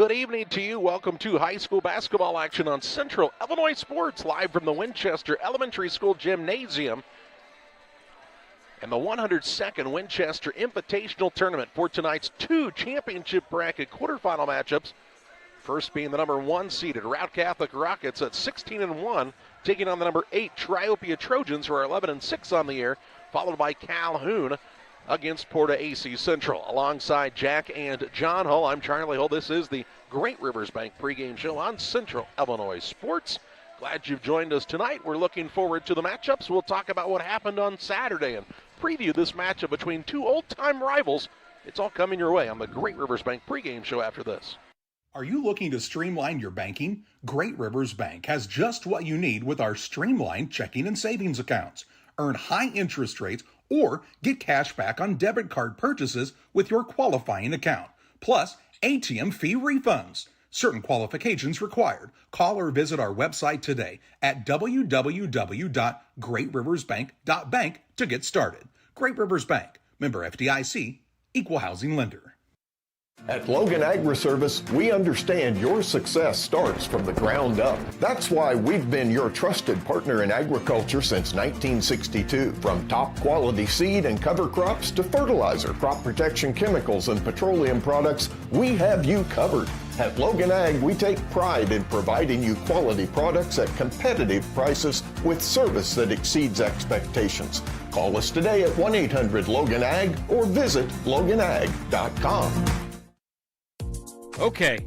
Good evening to you. Welcome to high school basketball action on Central Illinois Sports, live from the Winchester Elementary School Gymnasium and the 102nd Winchester Invitational Tournament for tonight's two championship bracket quarterfinal matchups. First being the number 1 seeded Routt Catholic Rockets at 16-1, taking on the number 8 Triopia Trojans, who are 11-6 on the year, followed by Calhoun against Porta AC Central. Alongside Jack and John Hull, I'm Charlie Hull. This is the Great Rivers Bank pregame show on Central Illinois Sports. Glad you've joined us tonight. We're looking forward to the matchups. We'll talk about what happened on Saturday and preview this matchup between two old-time rivals. It's all coming your way on the Great Rivers Bank pregame show after this. Are you looking to streamline your banking? Great Rivers Bank has just what you need with our streamlined checking and savings accounts. Earn high interest rates or get cash back on debit card purchases with your qualifying account, plus ATM fee refunds. Certain qualifications required. Call or visit our website today at www.greatriversbank.bank to get started. Great Rivers Bank, member FDIC, equal housing lender. At Logan Agri-Service, we understand your success starts from the ground up. That's why we've been your trusted partner in agriculture since 1962. From top quality seed and cover crops to fertilizer, crop protection chemicals, and petroleum products, we have you covered. At Logan Ag, we take pride in providing you quality products at competitive prices with service that exceeds expectations. Call us today at 1-800-LOGAN-AG or visit loganag.com. Okay,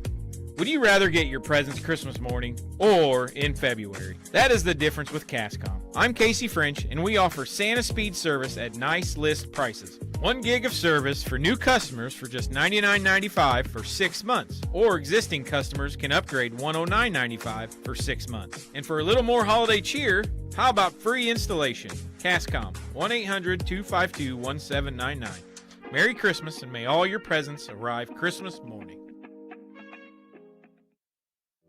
would you rather get your presents Christmas morning or in February? That is the difference with Cascom. I'm Casey French, and we offer Santa Speed service at nice list prices. 1 gig of service for new customers for just $99.95 for 6 months, or existing customers can upgrade $109.95 for 6 months. And for a little more holiday cheer, how about free installation? Cascom, 1-800-252-1799. Merry Christmas, and may all your presents arrive Christmas morning.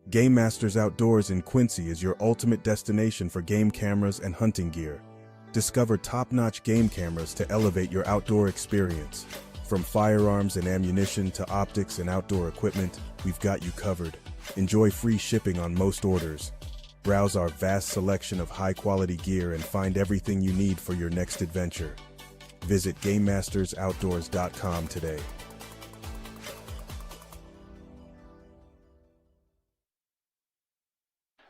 Game Masters Outdoors in Quincy is your ultimate destination for game cameras and hunting gear. Discover top-notch game cameras to elevate your outdoor experience. From firearms and ammunition to optics and outdoor equipment, we've got you covered. Enjoy free shipping on most orders. Browse our vast selection of high-quality gear and find everything you need for your next adventure. Visit GameMastersOutdoors.com today.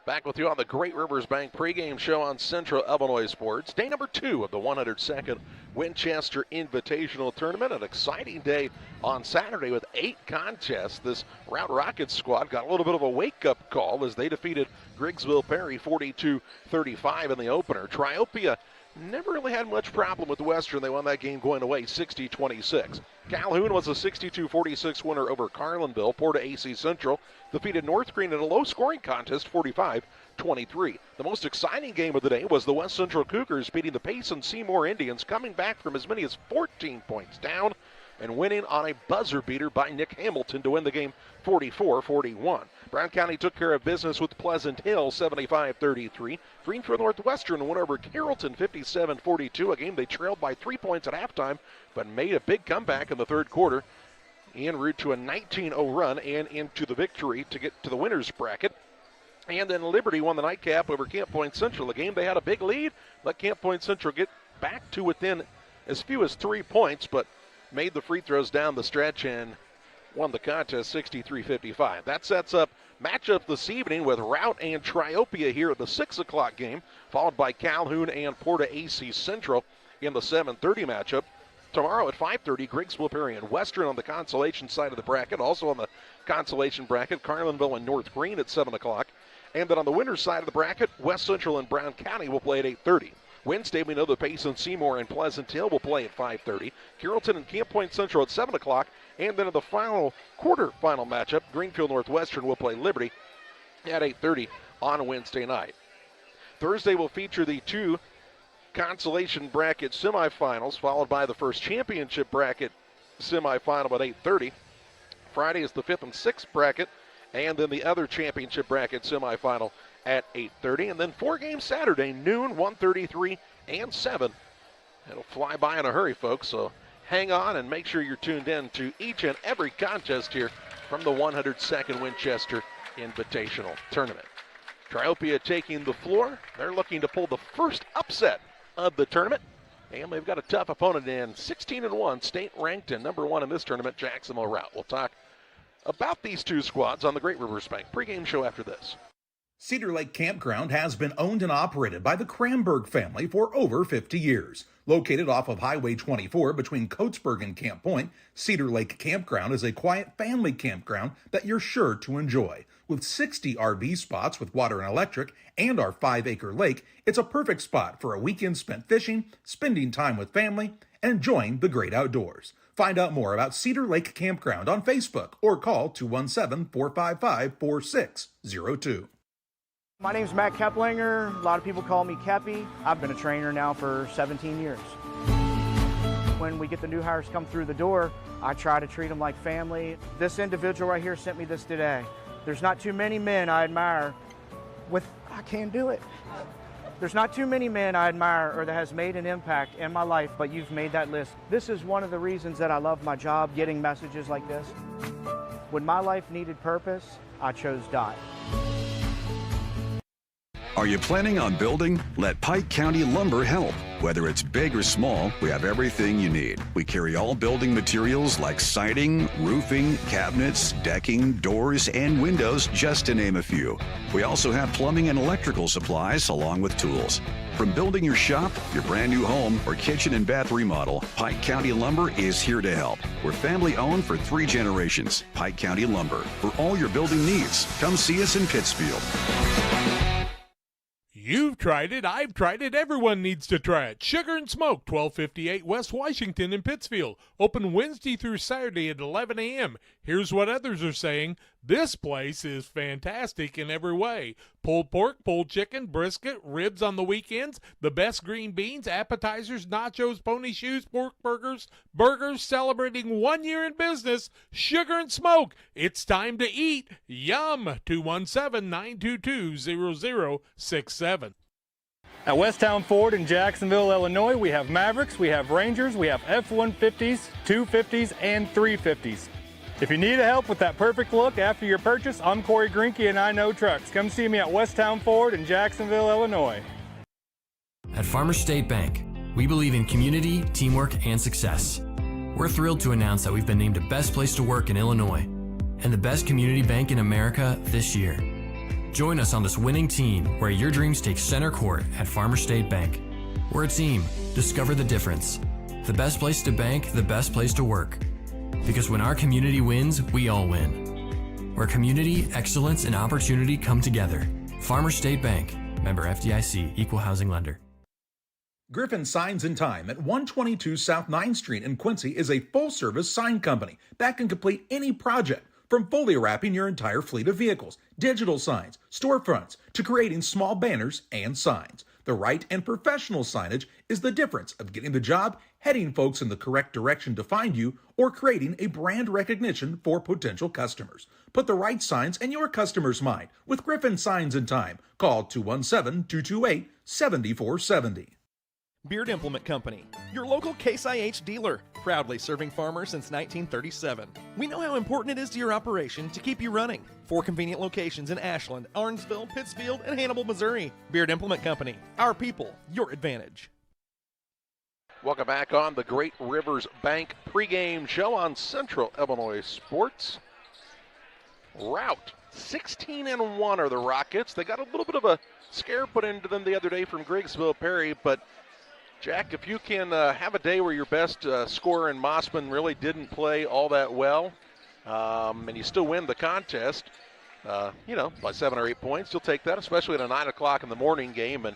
Back with you on the Great Rivers Bank pregame show on Central Illinois Sports. Day number 2 of the 102nd Winchester Invitational Tournament. An exciting day on Saturday with 8 contests. This Routt Rockets squad got a little bit of a wake-up call as they defeated Griggsville Perry 42-35 in the opener. Triopia never really had much problem with Western. They won that game going away 60-26. Calhoun was a 62-46 winner over Carlinville. Porta AC Central defeated North Green in a low-scoring contest 45-23. The most exciting game of the day was the West Central Cougars beating the Payson Seymour Indians, coming back from as many as 14 points down and winning on a buzzer beater by Nick Hamilton to win the game 44-41. Brown County took care of business with Pleasant Hill 75-33. Greenfield Northwestern won over Carrollton 57-42, a game they trailed by 3 points at halftime, but made a big comeback in the third quarter en route to a 19-0 run and into the victory to get to the winner's bracket. And then Liberty won the nightcap over Camp Point Central, a game they had a big lead. Let Camp Point Central get back to within as few as 3 points, but made the free throws down the stretch and won the contest 63-55. That sets up matchup this evening with Routt and Triopia here at the 6 o'clock game, followed by Calhoun and Porta AC Central in the 7:30 matchup. Tomorrow at 5:30, Griggsville Perry and Western on the consolation side of the bracket. Also on the consolation bracket, Carlinville and North Green at 7 o'clock. And then on the winner's side of the bracket, West Central and Brown County will play at 8:30. Wednesday, we know the Payson Seymour and Pleasant Hill will play at 5:30. Carrollton and Camp Point Central at 7 o'clock. And then in the final quarterfinal matchup, Greenfield Northwestern will play Liberty at 8:30 on Wednesday night. Thursday will feature the 2 consolation bracket semifinals, followed by the first championship bracket semifinal at 8:30. Friday is the 5th and 6th bracket, and then the other championship bracket semifinal at 8:30. And then 4 games Saturday, noon, 1:33, and 7. It'll fly by in a hurry, folks, so hang on and make sure you're tuned in to each and every contest here from the 102nd Winchester Invitational Tournament. Triopia taking the floor. They're looking to pull the first upset of the tournament. And they've got a tough opponent in 16-1, state ranked and number 1 in this tournament, Jacksonville Routt. We'll talk about these two squads on the Great Rivers Bank pregame show after this. Cedar Lake Campground has been owned and operated by the Kramberg family for over 50 years. Located off of Highway 24 between Coatesburg and Camp Point, Cedar Lake Campground is a quiet family campground that you're sure to enjoy. With 60 RV spots with water and electric and our 5-acre lake, it's a perfect spot for a weekend spent fishing, spending time with family, and enjoying the great outdoors. Find out more about Cedar Lake Campground on Facebook or call 217-455-4602. My name's Matt Keplinger. A lot of people call me Keppy. I've been a trainer now for 17 years. When we get the new hires come through the door, I try to treat them like family. This individual right here sent me this today. There's not too many men I admire I can't do it. There's not too many men I admire or that has made an impact in my life, but you've made that list. This is one of the reasons that I love my job, getting messages like this. When my life needed purpose, I chose Dot. Are you planning on building? Let Pike County Lumber help. Whether it's big or small, we have everything you need. We carry all building materials like siding, roofing, cabinets, decking, doors, and windows, just to name a few. We also have plumbing and electrical supplies along with tools. From building your shop, your brand new home, or kitchen and bath remodel, Pike County Lumber is here to help. We're family owned for 3 generations. Pike County Lumber. For all your building needs, come see us in Pittsfield. You've tried it, I've tried it, everyone needs to try it. Sugar and Smoke, 1258 West Washington in Pittsfield. Open Wednesday through Saturday at 11 a.m. Here's what others are saying. This place is fantastic in every way. Pulled pork, pulled chicken, brisket, ribs on the weekends, the best green beans, appetizers, nachos, pony shoes, pork burgers, celebrating 1 year in business. Sugar and Smoke, it's time to eat. Yum! 217-922-0067. At Westtown Ford in Jacksonville, Illinois, we have Mavericks, we have Rangers, we have F-150s, 250s, and 350s. If you need help with that perfect look after your purchase, I'm Corey Greinke and I Know Trucks. Come see me at Westtown Ford in Jacksonville, Illinois. At Farmers State Bank, we believe in community, teamwork, and success. We're thrilled to announce that we've been named the best place to work in Illinois and the best community bank in America this year. Join us on this winning team where your dreams take center court at Farmers State Bank. We're a team. Discover the difference. The best place to bank, the best place to work. Because when our community wins, we all win. Where community, excellence, and opportunity come together. Farmers State Bank. Member FDIC. Equal housing lender. Griffin Signs and Time at 122 South 9th Street in Quincy is a full-service sign company that can complete any project, from fully wrapping your entire fleet of vehicles, digital signs, storefronts, to creating small banners and signs. The right and professional signage is the difference of getting the job, heading folks in the correct direction to find you, or creating a brand recognition for potential customers. Put the right signs in your customer's mind with Griffin Signs and Time. Call 217-228-7470. Beard Implement Company, your local Case IH dealer, proudly serving farmers since 1937. We know how important it is to your operation to keep you running. 4 convenient locations in Ashland, Arnsville, Pittsfield, and Hannibal, Missouri. Beard Implement Company, our people, your advantage. Welcome back on the Great Rivers Bank pregame show on Central Illinois Sports. Routt, 16-1 are the Rockets. They got a little bit of a scare put into them the other day from Griggsville Perry, but Jack, if you can have a day where your best scorer in Mossman really didn't play all that well, and you still win the contest, by 7 or 8 points, you'll take that, especially at a 9 o'clock in the morning game. And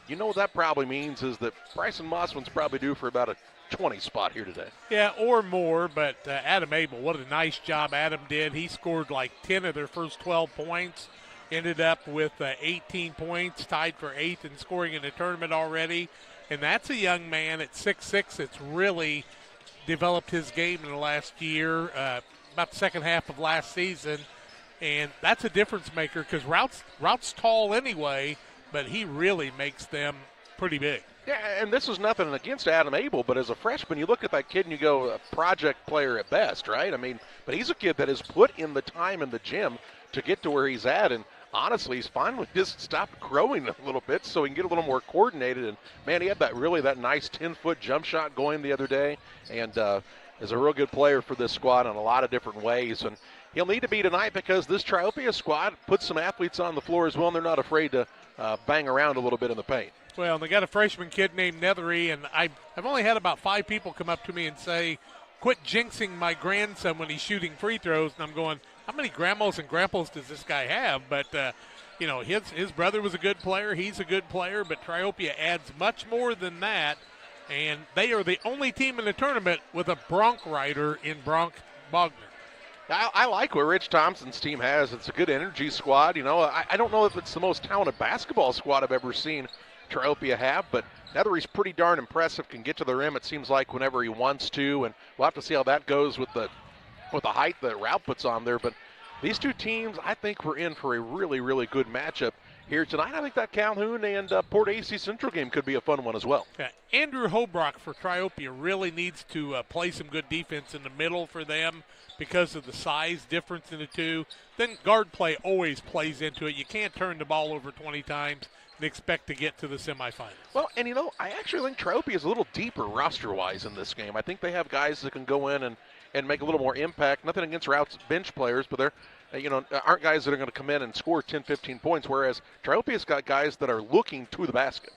you know what that probably means is that Bryson Mossman's probably due for about a 20 spot here today. Yeah, or more, but Adam Abel, what a nice job Adam did. He scored like 10 of their first 12 points, ended up with 18 points, tied for 8th in scoring in the tournament already. And that's a young man at 6'6" that's really developed his game in the last year, about the second half of last season. And that's a difference maker because Rout's tall anyway, but he really makes them pretty big. Yeah, and this is nothing against Adam Abel, but as a freshman, you look at that kid and you go, a project player at best, right? I mean, but he's a kid that has put in the time in the gym to get to where he's at, and honestly, he's finally just stopped growing a little bit so he can get a little more coordinated. And, man, he had that nice 10-foot jump shot going the other day, and is a real good player for this squad in a lot of different ways. And he'll need to be tonight because this Triopia squad puts some athletes on the floor as well, and they're not afraid to bang around a little bit in the paint. Well, they got a freshman kid named Nethery, and I've only had about 5 people come up to me and say, quit jinxing my grandson when he's shooting free throws. And I'm going, how many grandmas and grandpas does this guy have? But, his brother was a good player. He's a good player, but Triopia adds much more than that. And they are the only team in the tournament with a Bronc rider in Bronc Bogner. I like what Rich Thompson's team has. It's a good energy squad. I don't know if it's the most talented basketball squad I've ever seen Triopia have, but Nethery's pretty darn impressive, can get to the rim, it seems like, whenever he wants to, and we'll have to see how that goes with the height that Routt puts on there. But these two teams, I think we're in for a really, really good matchup here tonight. I think that Calhoun and Port AC Central game could be a fun one as well. Yeah. Andrew Hobrock for Triopia really needs to play some good defense in the middle for them because of the size difference in the two. Then guard play always plays into it. You can't turn the ball over 20 times and expect to get to the semifinals. Well, and I actually think Triopia is a little deeper roster-wise in this game. I think they have guys that can go in and make a little more impact. Nothing against Rout's bench players, but they're aren't guys that are going to come in and score 10, 15 points, whereas Triopia's got guys that are looking to the basket.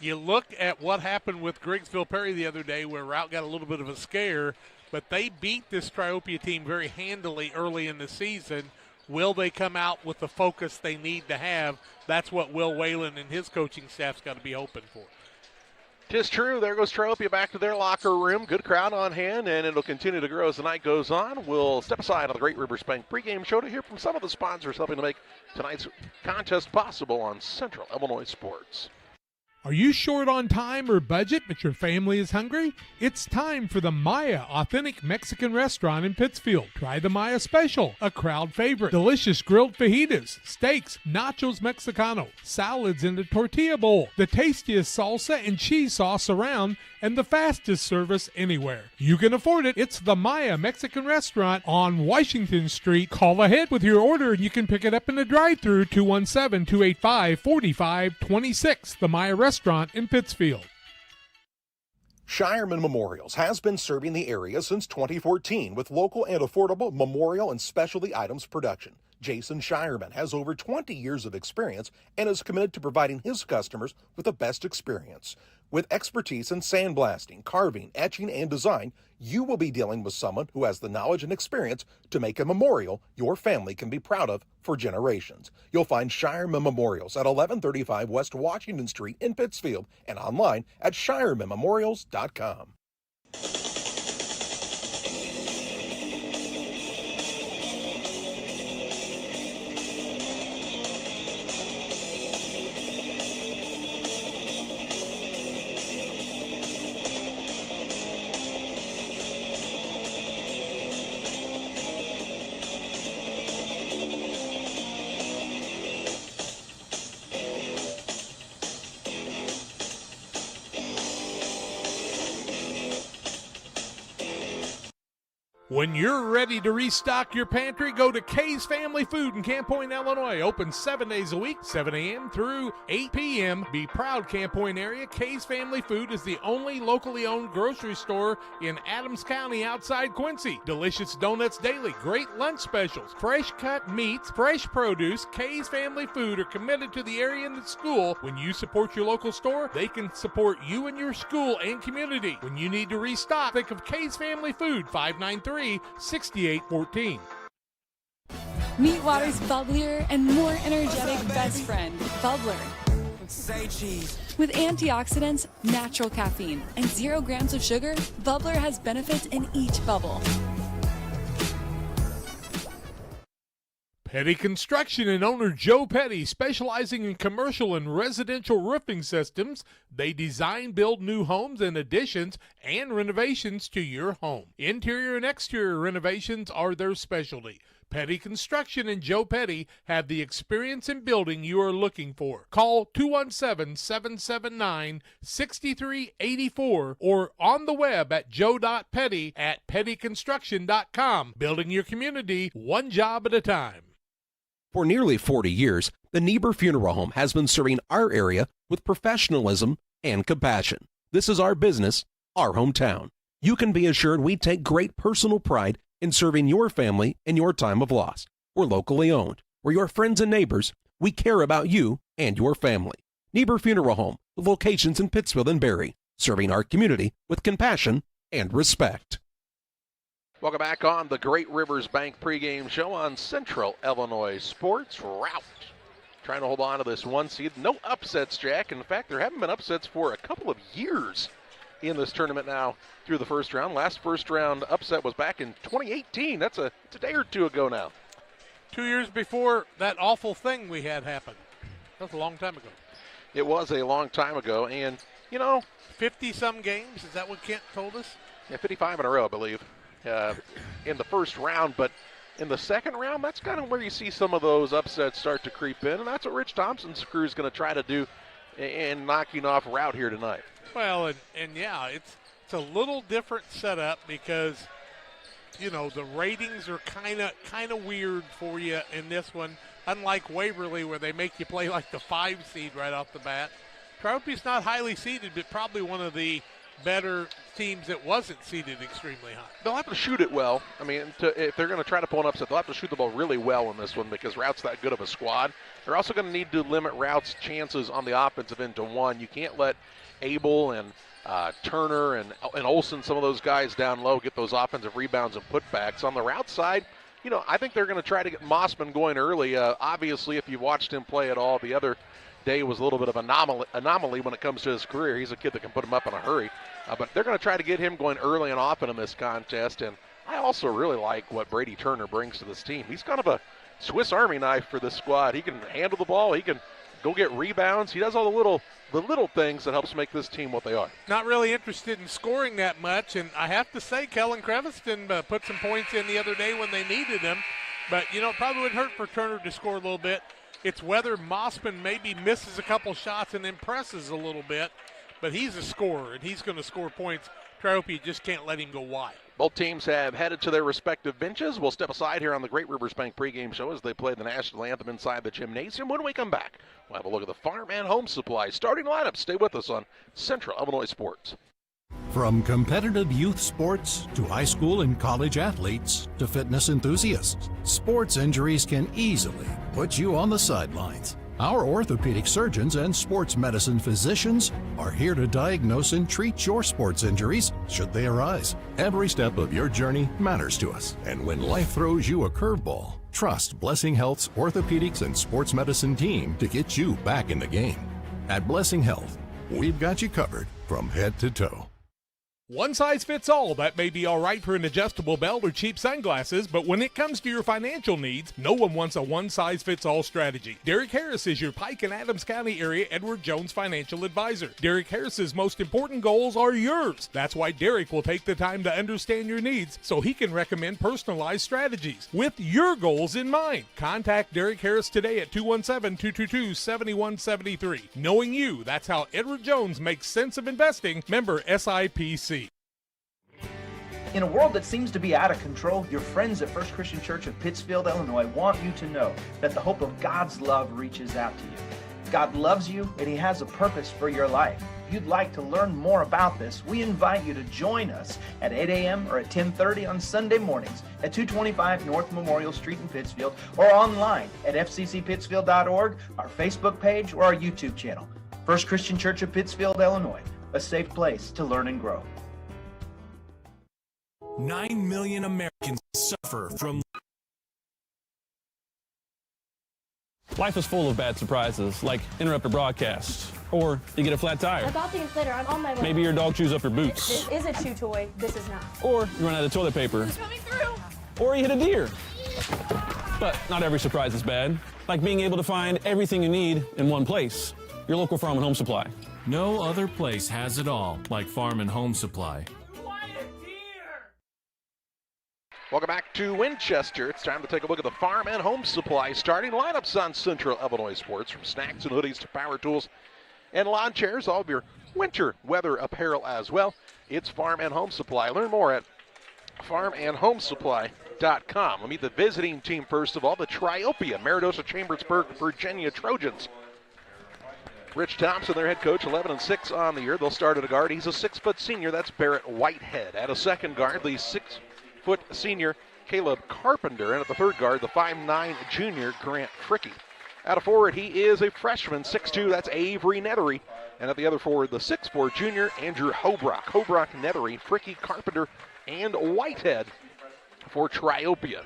You look at what happened with Griggsville Perry the other day where Routt got a little bit of a scare, but they beat this Triopia team very handily early in the season. Will they come out with the focus they need to have? That's what Will Whalen and his coaching staff's got to be hoping for. 'Tis true. There goes Triopia back to their locker room. Good crowd on hand, and it'll continue to grow as the night goes on. We'll step aside on the Great Rivers Bank pregame show to hear from some of the sponsors helping to make tonight's contest possible on Central Illinois Sports. Are you short on time or budget, but your family is hungry? It's time for the Maya Authentic Mexican Restaurant in Pittsfield. Try the Maya Special, a crowd favorite. Delicious grilled fajitas, steaks, nachos Mexicano, salads in the tortilla bowl, the tastiest salsa and cheese sauce around, and the fastest service anywhere. You can afford it. It's the Maya Mexican Restaurant on Washington Street. Call ahead with your order and you can pick it up in the drive-thru, 217-285-4526. The Maya Restaurant in Pittsfield. Shireman Memorials has been serving the area since 2014 with local and affordable memorial and specialty items production. Jason Shireman has over 20 years of experience and is committed to providing his customers with the best experience. With expertise in sandblasting, carving, etching, and design, you will be dealing with someone who has the knowledge and experience to make a memorial your family can be proud of for generations. You'll find Shireman Memorials at 1135 West Washington Street in Pittsfield and online at shiremanmemorials.com. When you're ready to restock your pantry, go to Kay's Family Food in Camp Point, Illinois. Open 7 days a week, 7 a.m. through 8 p.m. Be proud, Camp Point area. Kay's Family Food is the only locally owned grocery store in Adams County outside Quincy. Delicious donuts daily, great lunch specials, fresh cut meats, fresh produce. Kay's Family Food are committed to the area and the school. When you support your local store, they can support you and your school and community. When you need to restock, think of Kay's Family Food, 593-6814. Meet water's bubblier and more energetic best friend, Bubbler. Say cheese. With antioxidants, natural caffeine, and 0 grams of sugar, Bubbler has benefits in each bubble. Petty Construction and owner Joe Petty, specializing in commercial and residential roofing systems. They design, build new homes and additions and renovations to your home. Interior and exterior renovations are their specialty. Petty Construction and Joe Petty have the experience in building you are looking for. Call 217-779-6384 or on the web at joe.petty@pettyconstruction.com. Building your community one job at a time. For nearly 40 years, the Niebuhr Funeral Home has been serving our area with professionalism and compassion. This is our business, our hometown. You can be assured we take great personal pride in serving your family in your time of loss. We're locally owned. We're your friends and neighbors. We care about you and your family. Niebuhr Funeral Home, with locations in Pittsfield and Barry, serving our community with compassion and respect. Welcome back on the Great Rivers Bank pregame show on Central Illinois Sports. Routt trying to hold on to this one seed. No upsets, Jack. In fact, there haven't been upsets for a couple of years in this tournament now through the first round. Last first round upset was back in 2018. It's a day or two ago now. 2 years before that awful thing we had happen. That was a long time ago. It was a long time ago, and, 50-some games, is that what Kent told us? Yeah, 55 in a row, I believe. In the first round, but in the second round, that's kind of where you see some of those upsets start to creep in, and that's what Rich Thompson's crew is going to try to do in knocking off Routt here tonight. Well, and yeah, it's a little different setup because, the ratings are kind of weird for you in this one, unlike Waverly where they make you play like the 5 seed right off the bat. Triopia's not highly seeded, but probably one of the better teams that wasn't seeded extremely high. They'll have to shoot it well. I mean, if they're going to try to pull an upset, they'll have to shoot the ball really well in this one because Rout's that good of a squad. They're also going to need to limit Rout's chances on the offensive end to 1. You can't let Abel and Turner and Olsen, some of those guys down low, get those offensive rebounds and putbacks. On the Routt side, I think they're going to try to get Mossman going early. Obviously, if you've watched him play at all, the other day was a little bit of an anomaly when it comes to his career. He's a kid that can put him up in a hurry. But they're going to try to get him going early and often in this contest. And I also really like what Brady Turner brings to this team. He's kind of a Swiss Army knife for this squad. He can handle the ball. He can go get rebounds. He does all the little things that helps make this team what they are. Not really interested in scoring that much. And I have to say, Kellen Creviston put some points in the other day when they needed them. But, it probably would hurt for Turner to score a little bit. It's whether Mossman maybe misses a couple shots and impresses a little bit. But he's a scorer, and he's going to score points. Triopia just can't let him go wide. Both teams have headed to their respective benches. We'll step aside here on the Great Rivers Bank pregame show as they play the national anthem inside the gymnasium. When we come back, we'll have a look at the Farm and Home Supply starting lineup. Stay with us on Central Illinois Sports. From competitive youth sports to high school and college athletes to fitness enthusiasts, sports injuries can easily put you on the sidelines. Our orthopedic surgeons and sports medicine physicians are here to diagnose and treat your sports injuries should they arise. Every step of your journey matters to us, and when life throws you a curveball, trust Blessing Health's orthopedics and sports medicine team to get you back in the game. At Blessing Health, we've got you covered from head to toe. One size fits all. That may be all right for an adjustable belt or cheap sunglasses, but when it comes to your financial needs, no one wants a one-size-fits-all strategy. Derek Harris is your Pike and Adams County area Edward Jones financial advisor. Derek Harris's most important goals are yours. That's why Derek will take the time to understand your needs so he can recommend personalized strategies with your goals in mind. Contact Derek Harris today at 217-222-7173. Knowing you, that's how Edward Jones makes sense of investing. Member SIPC. In a world that seems to be out of control, your friends at First Christian Church of Pittsfield, Illinois want you to know that the hope of God's love reaches out to you. God loves you and He has a purpose for your life. If you'd like to learn more about this, we invite you to join us at 8 a.m. or at 10:30 on Sunday mornings at 225 North Memorial Street in Pittsfield or online at fccpittsfield.org, our Facebook page, or our YouTube channel. First Christian Church of Pittsfield, Illinois, a safe place to learn and grow. 9 million Americans suffer from... Life is full of bad surprises, like interrupted broadcast, or you get a flat tire. I bought the inflator. I'm on my way. Maybe your dog chews up your boots. This is a chew toy. This is not. Or you run out of toilet paper. It's coming through. Or you hit a deer. But not every surprise is bad, like being able to find everything you need in one place. Your local Farm and Home Supply. No other place has it all like Farm and Home Supply. Welcome back to Winchester. It's time to take a look at the Farm and Home Supply starting lineups on Central Illinois Sports, from snacks and hoodies to power tools and lawn chairs, all of your winter weather apparel as well. It's Farm and Home Supply. Learn more at farmandhomesupply.com. We'll meet the visiting team first of all, the Triopia, Maridosa Chambersburg, Virginia Trojans. Rich Thompson, their head coach, 11-6 on the year. They'll start at a guard. He's a 6-foot senior. That's Barrett Whitehead. At a second guard, the 6-foot senior Caleb Carpenter. And at the third guard, the 5'9 junior Grant Fricky. At a forward, he is a freshman, 6'2. That's Avery Nettery. And at the other forward, the 6'4 junior Andrew Hobrock. Hobrock, Nettery, Fricky, Carpenter, and Whitehead for Triopia.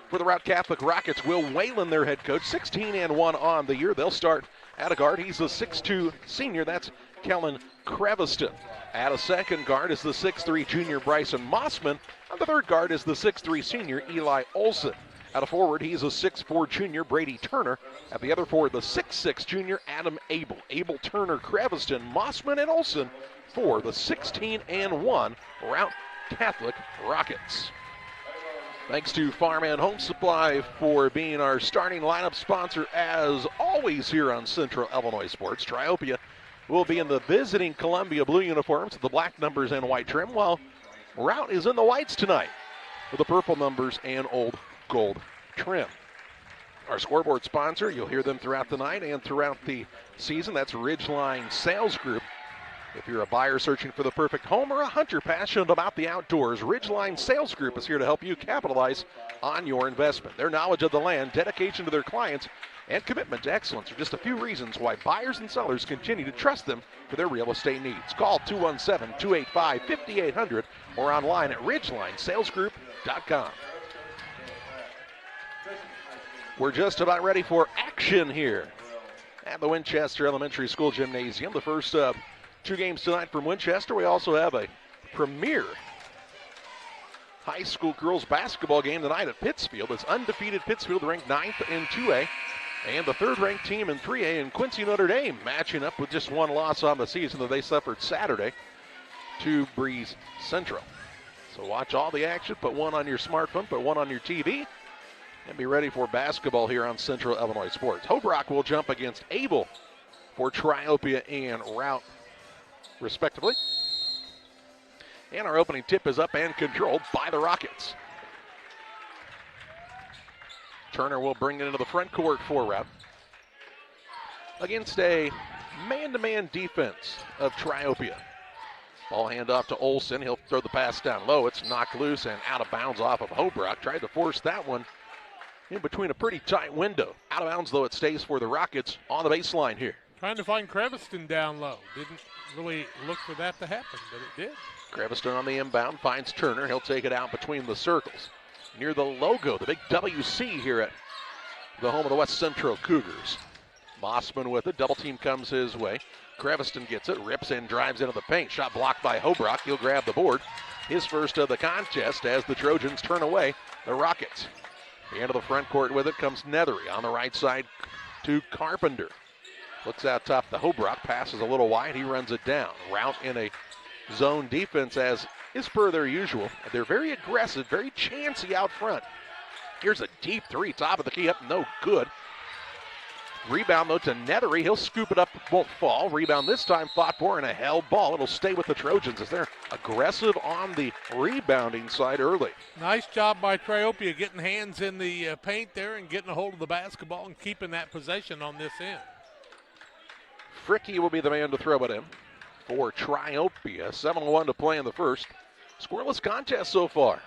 For the Routt Catholic Rockets, Will Whalen, their head coach, 16-1 on the year. They'll start at a guard. He's a 6'2 senior. That's Kellen Creviston. At a second guard is the 6'3 junior Bryson Mossman. And the third guard is the 6'3 senior Eli Olson. At a forward, he's a 6'4 junior Brady Turner. At the other forward, the 6'6 junior Adam Abel. Abel, Turner, Creviston, Mossman, and Olson for the 16-1 Routt Catholic Rockets. Thanks to Farm and Home Supply for being our starting lineup sponsor as always here on Central Illinois Sports. Triopia will be in the visiting Columbia blue uniforms with the black numbers and white trim, while Routt is in the whites tonight with the purple numbers and old gold trim. Our scoreboard sponsor, you'll hear them throughout the night and throughout the season. That's Ridgeline Sales Group. If you're a buyer searching for the perfect home or a hunter passionate about the outdoors, Ridgeline Sales Group is here to help you capitalize on your investment. Their knowledge of the land, dedication to their clients, and commitment to excellence are just a few reasons why buyers and sellers continue to trust them for their real estate needs. Call 217-285-5800 or online at ridgelinesalesgroup.com. We're just about ready for action here at the Winchester Elementary School Gymnasium. The first of two games tonight from Winchester. We also have a premier high school girls basketball game tonight at Pittsfield. It's undefeated Pittsfield, ranked 9th in 2A, and the third-ranked team in 3A in Quincy Notre Dame, matching up with just one loss on the season that they suffered Saturday to Breeze Central. So watch all the action. Put one on your smartphone, put one on your TV, and be ready for basketball here on Central Illinois Sports. Hobrock will jump against Abel for Triopia and Routt, respectively. And our opening tip is up and controlled by the Rockets. Turner will bring it into the front court for Routt against a man-to-man defense of Triopia. Ball handoff to Olson. He'll throw the pass down low. It's knocked loose and out of bounds off of Hobrock. Tried to force that one in between a pretty tight window. Out of bounds, though, it stays for the Rockets on the baseline here. Trying to find Creviston down low. Didn't really look for that to happen, but it did. Creviston on the inbound finds Turner. He'll take it out between the circles. Near the logo, the big WC here at the home of the West Central Cougars. Mossman with it. Double team comes his way. Creviston gets it, rips and drives into the paint. Shot blocked by Hobrock. He'll grab the board. His first of the contest as the Trojans turn away the Rockets. The end of the front court with it comes Nethery on the right side to Carpenter. Looks out top the Hobrock, passes a little wide, he runs it down. Routt in a zone defense as is per their usual. They're very aggressive, very chancy out front. Here's a deep three, top of the key up, no good. Rebound though to Nethery, he'll scoop it up, won't fall. Rebound this time fought for and a held ball. It'll stay with the Trojans as they're aggressive on the rebounding side early. Nice job by Triopia getting hands in the paint there and getting a hold of the basketball and keeping that possession on this end. Fricky will be the man to throw it in for Triopia. 7-1 to play in the first. Scoreless contest so far.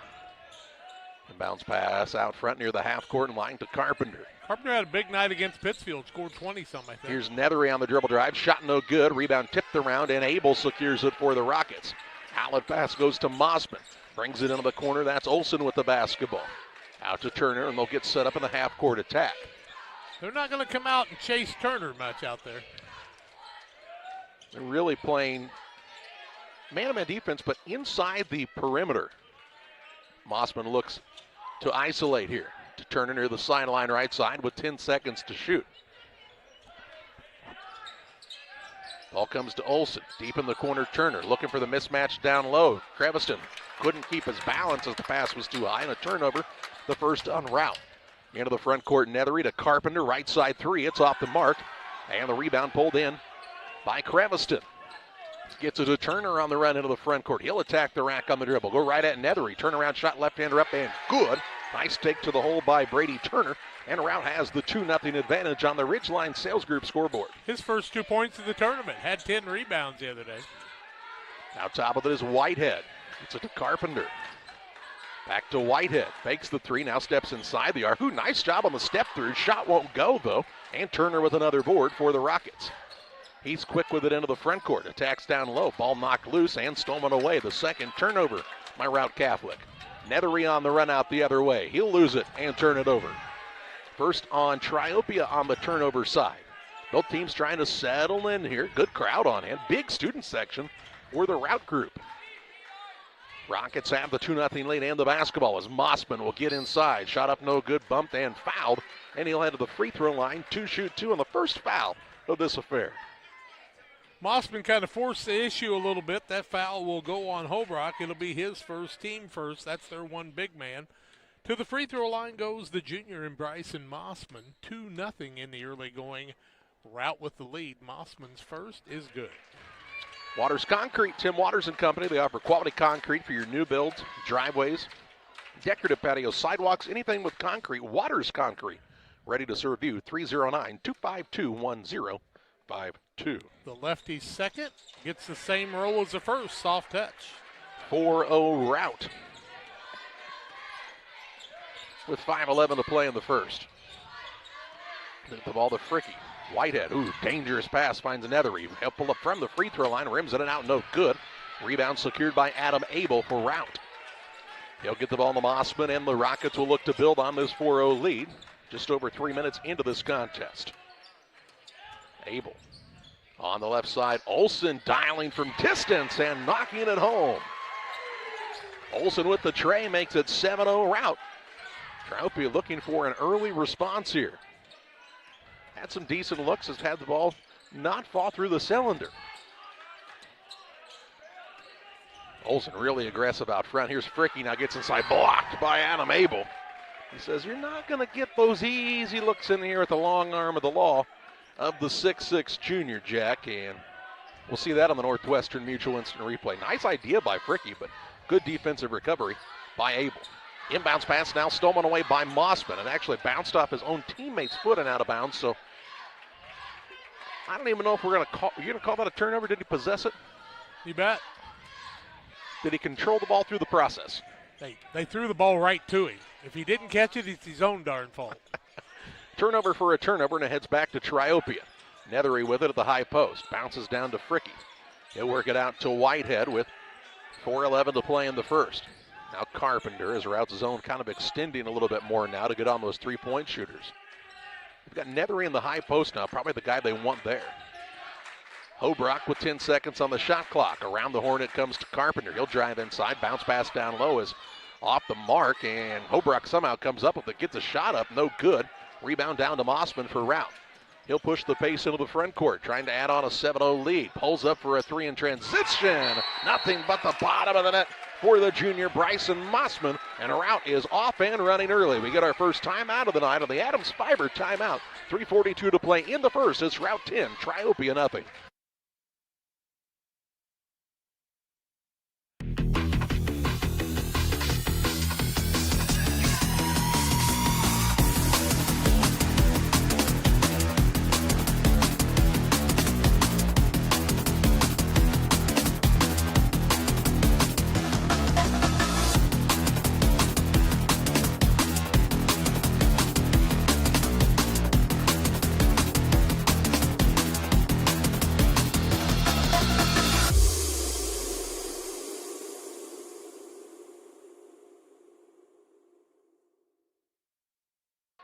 Inbounds pass out front near the half-court line to Carpenter. Carpenter had a big night against Pittsfield, scored 20-something, I think. Here's Nethery on the dribble drive. Shot no good. Rebound tipped around, and Abel secures it for the Rockets. Outlet pass goes to Mossman. Brings it into the corner. That's Olson with the basketball. Out to Turner, and they'll get set up in the half-court attack. They're not going to come out and chase Turner much out there. They're really playing man-to-man defense, but inside the perimeter. Mossman looks to isolate here. To Turner near the sideline right side with 10 seconds to shoot. Ball comes to Olsen. Deep in the corner, Turner looking for the mismatch down low. Creviston couldn't keep his balance as the pass was too high, and a turnover, the first on Routt. Into the front court, Nethery to Carpenter, right side three. It's off the mark, and the rebound pulled in by Creviston. Gets it to Turner on the run into the front court. He'll attack the rack on the dribble. Go right at Nethery. Turnaround shot, left-hander up and good. Nice take to the hole by Brady Turner. And Routt has the 2-0 advantage on the Ridgeline Sales Group scoreboard. His first 2 points of the tournament. Had 10 rebounds the other day. Now top of it is Whitehead. Gets it to Carpenter. Back to Whitehead. Fakes the three. Now steps inside the arc. Ooh, nice job on the step through. Shot won't go, though. And Turner with another board for the Rockets. He's quick with it into the front court. Attacks down low. Ball knocked loose and stolen away. The second turnover by Routt Catholic. Nethery on the run out the other way. He'll lose it and turn it over. First on Triopia on the turnover side. Both teams trying to settle in here. Good crowd on hand. Big student section for the Routt group. Rockets have the 2-0 lead and the basketball as Mossman will get inside. Shot up no good, bumped and fouled. And he'll head to the free throw line to shoot two on the first foul of this affair. Mossman kind of forced the issue a little bit. That foul will go on Hobrock. It'll be his first, team first. That's their one big man. To the free throw line goes the junior and Bryson Mossman. 2-0 in the early going. Routt with the lead. Mossman's first is good. Waters Concrete, Tim Waters and Company. They offer quality concrete for your new builds, driveways, decorative patios, sidewalks, anything with concrete. Waters Concrete, ready to serve you. 309-252-1052. The lefty second gets the same roll as the first. Soft touch. 4-0 Routt. With 5:11 to play in the first. The ball to Fricky. Whitehead, ooh, dangerous pass, finds Nethery. He'll pull up from the free throw line, rims it out, no good. Rebound secured by Adam Abel for Routt. He'll get the ball to Mossman, and the Rockets will look to build on this 4-0 lead. Just over 3 minutes into this contest. Abel on the left side. Olsen dialing from distance and knocking it home. Olsen with the tray makes it 7-0 Routt. Triopia looking for an early response here. Had some decent looks, has had the ball not fall through the cylinder. Olsen really aggressive out front. Here's Fricky, now gets inside, blocked by Adam Abel. He says, you're not going to get those easy looks in here at the long arm of the law of the 6'6 junior, Jack, and we'll see that on the Northwestern Mutual Instant Replay. Nice idea by Fricky, but good defensive recovery by Abel. Inbounds pass now stolen away by Mossman, and actually bounced off his own teammate's foot and out of bounds, so I don't even know if we're going to call, you're going to call that a turnover? Did he possess it? You bet. Did he control the ball through the process? They threw the ball right to him. If he didn't catch it, it's his own darn fault. Turnover for a turnover, and it heads back to Triopia. Nethery with it at the high post. Bounces down to Fricky. He'll work it out to Whitehead with 4:11 to play in the first. Now Carpenter, as Rout's zone kind of extending a little bit more now to get on those three-point shooters. We've got Nethery in the high post now, probably the guy they want there. Hobrock with 10 seconds on the shot clock. Around the horn it comes to Carpenter. He'll drive inside, bounce pass down low is off the mark, and Hobrock somehow comes up with it, gets a shot up, no good. Rebound down to Mossman for Routt. He'll push the pace into the front court, trying to add on a 7-0 lead. Pulls up for a three in transition. Nothing but the bottom of the net for the junior Bryson Mossman, and Routt is off and running early. We get our first timeout of the night on the Adams Fiber timeout. 3:42 to play in the first. It's Routt 10, Triopia nothing.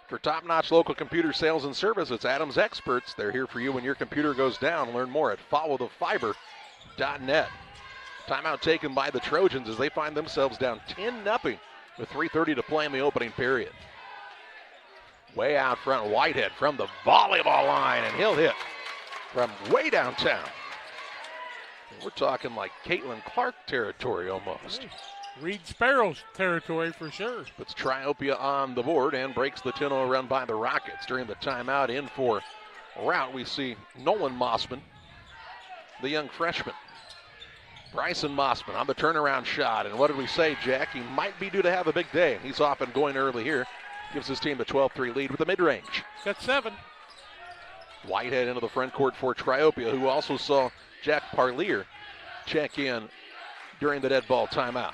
For top-notch local computer sales and service, it's Adams Experts. They're here for you when your computer goes down. Learn more at followthefiber.net. Timeout taken by the Trojans as they find themselves down 10-0 with 3:30 to play in the opening period. Way out front, Whitehead from the volleyball line, and he'll hit from way downtown. We're talking like Caitlin Clark territory almost. Reed Sparrow's territory for sure. Puts Triopia on the board and breaks the 10-0 run by the Rockets. During the timeout in for Routt, we see Nolan Mossman, the young freshman. Bryson Mossman on the turnaround shot. And what did we say, Jack? He might be due to have a big day. He's off and going early here. Gives his team a 12-3 lead with the mid-range. Got 7. Whitehead into the front court for Triopia, who also saw Jack Parlier check in during the dead ball timeout.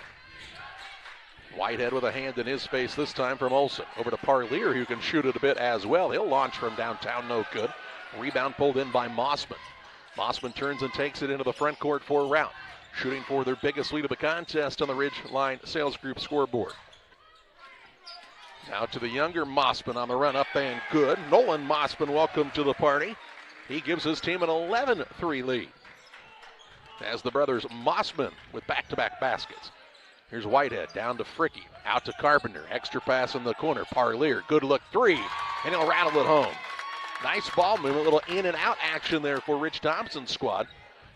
Whitehead with a hand in his face this time from Olsen. Over to Parlier, who can shoot it a bit as well. He'll launch from downtown, no good. Rebound pulled in by Mossman. Mossman turns and takes it into the front court for Routt. Shooting for their biggest lead of the contest on the Ridgeline Sales Group scoreboard. Now to the younger Mossman on the run up and good. Nolan Mossman, welcome to the party. He gives his team an 11-3 lead. As the brothers Mossman with back-to-back baskets. Here's Whitehead down to Fricky, out to Carpenter. Extra pass in the corner. Parlier, good look three, and he'll rattle it home. Nice ball movement, a little in and out action there for Rich Thompson's squad.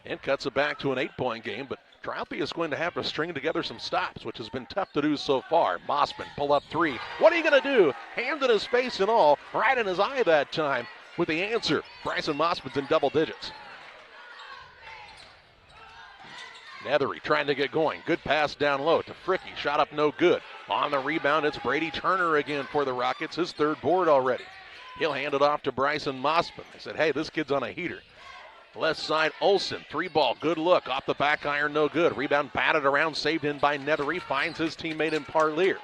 And cuts it back to an 8-point game, but Triopia is going to have to string together some stops, which has been tough to do so far. Mossman, pull up three. What are you going to do? Hand in his face and all, right in his eye that time with the answer. Bryson Mossman's in double digits. Nethery trying to get going. Good pass down low to Fricky. Shot up no good. On the rebound, it's Brady Turner again for the Rockets. His third board already. He'll hand it off to Bryson Mossman. They said, hey, this kid's on a heater. Left side, Olsen. 3-ball, good look. Off the back iron, no good. Rebound batted around, saved in by Nethery. Finds his teammate in Parlier.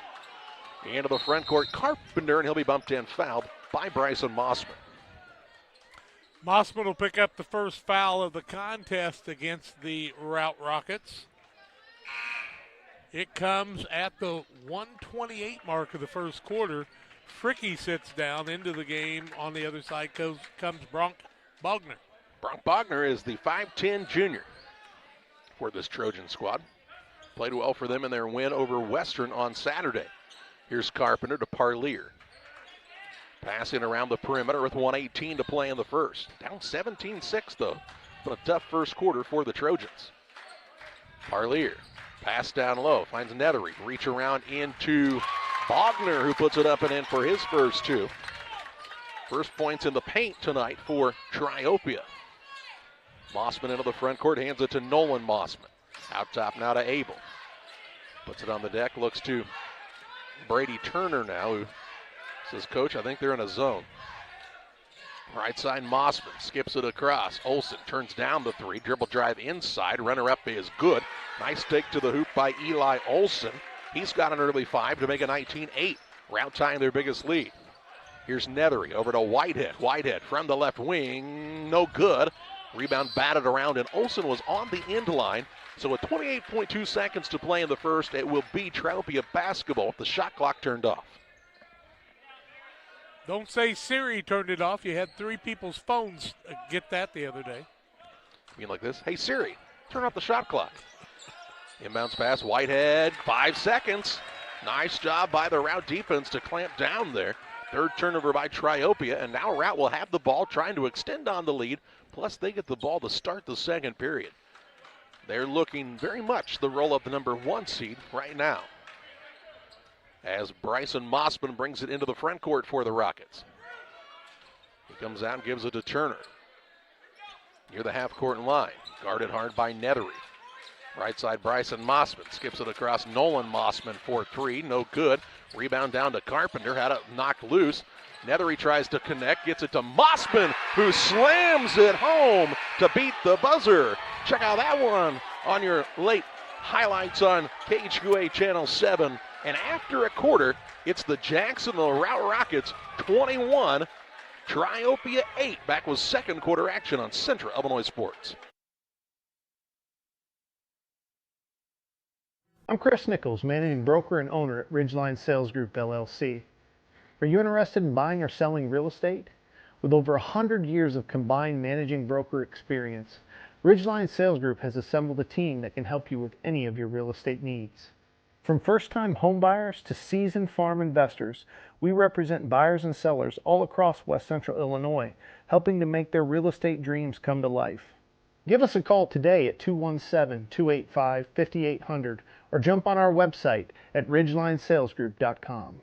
Into the front court, Carpenter, and he'll be bumped and fouled by Bryson Mossman. Mossman will pick up the first foul of the contest against the Routt Rockets. It comes at the 1:28 mark of the first quarter. Fricky sits down. Into the game on the other side comes Bronk Bogner. Bronk Bogner is the 5'10 junior for this Trojan squad. Played well for them in their win over Western on Saturday. Here's Carpenter to Parlier. Passing around the perimeter with 1:18 to play in the first. Down 17-6 though. But a tough first quarter for the Trojans. Parlier, pass down low, finds Nethery. Reach around into Bogner, who puts it up and in for his first two. First points in the paint tonight for Triopia. Mossman into the front court, hands it to Nolan Mossman. Out top now to Abel. Puts it on the deck, looks to Brady Turner now, who says, Coach, I think they're in a zone. Right side, Mossman skips it across. Olsen turns down the three. Dribble drive inside. Runner up is good. Nice take to the hoop by Eli Olsen. He's got an early 5 to make a 19-8. Routt tying their biggest lead. Here's Nethery over to Whitehead. Whitehead from the left wing. No good. Rebound batted around, and Olsen was on the end line. So with 28.2 seconds to play in the first, it will be Triopia basketball with the shot clock turned off. Don't say Siri turned it off. You had 3 people's phones get that the other day. You mean like this? Hey, Siri, turn off the shot clock. Inbounds pass, Whitehead, 5 seconds. Nice job by the Routt defense to clamp down there. Third turnover by Triopia, and now Routt will have the ball trying to extend on the lead. Plus, they get the ball to start the second period. They're looking very much the roll of the number 1 seed right now, as Bryson Mossman brings it into the front court for the Rockets. He comes out and gives it to Turner. Near the half-court line, guarded hard by Nethery. Right side, Bryson Mossman skips it across Nolan Mossman for 3, no good. Rebound down to Carpenter, had it knocked loose. Nethery tries to connect, gets it to Mossman, who slams it home to beat the buzzer. Check out that one on your late highlights on KHQA Channel 7. And after a quarter, it's the Jacksonville Routt Rockets 21, Triopia 8. Back with second quarter action on Central Illinois Sports. I'm Chris Nichols, managing broker and owner at Ridgeline Sales Group, LLC. Are you interested in buying or selling real estate? With over 100 years of combined managing broker experience, Ridgeline Sales Group has assembled a team that can help you with any of your real estate needs. From first-time home buyers to seasoned farm investors, we represent buyers and sellers all across West Central Illinois, helping to make their real estate dreams come to life. Give us a call today at 217-285-5800 or jump on our website at ridgelinesalesgroup.com.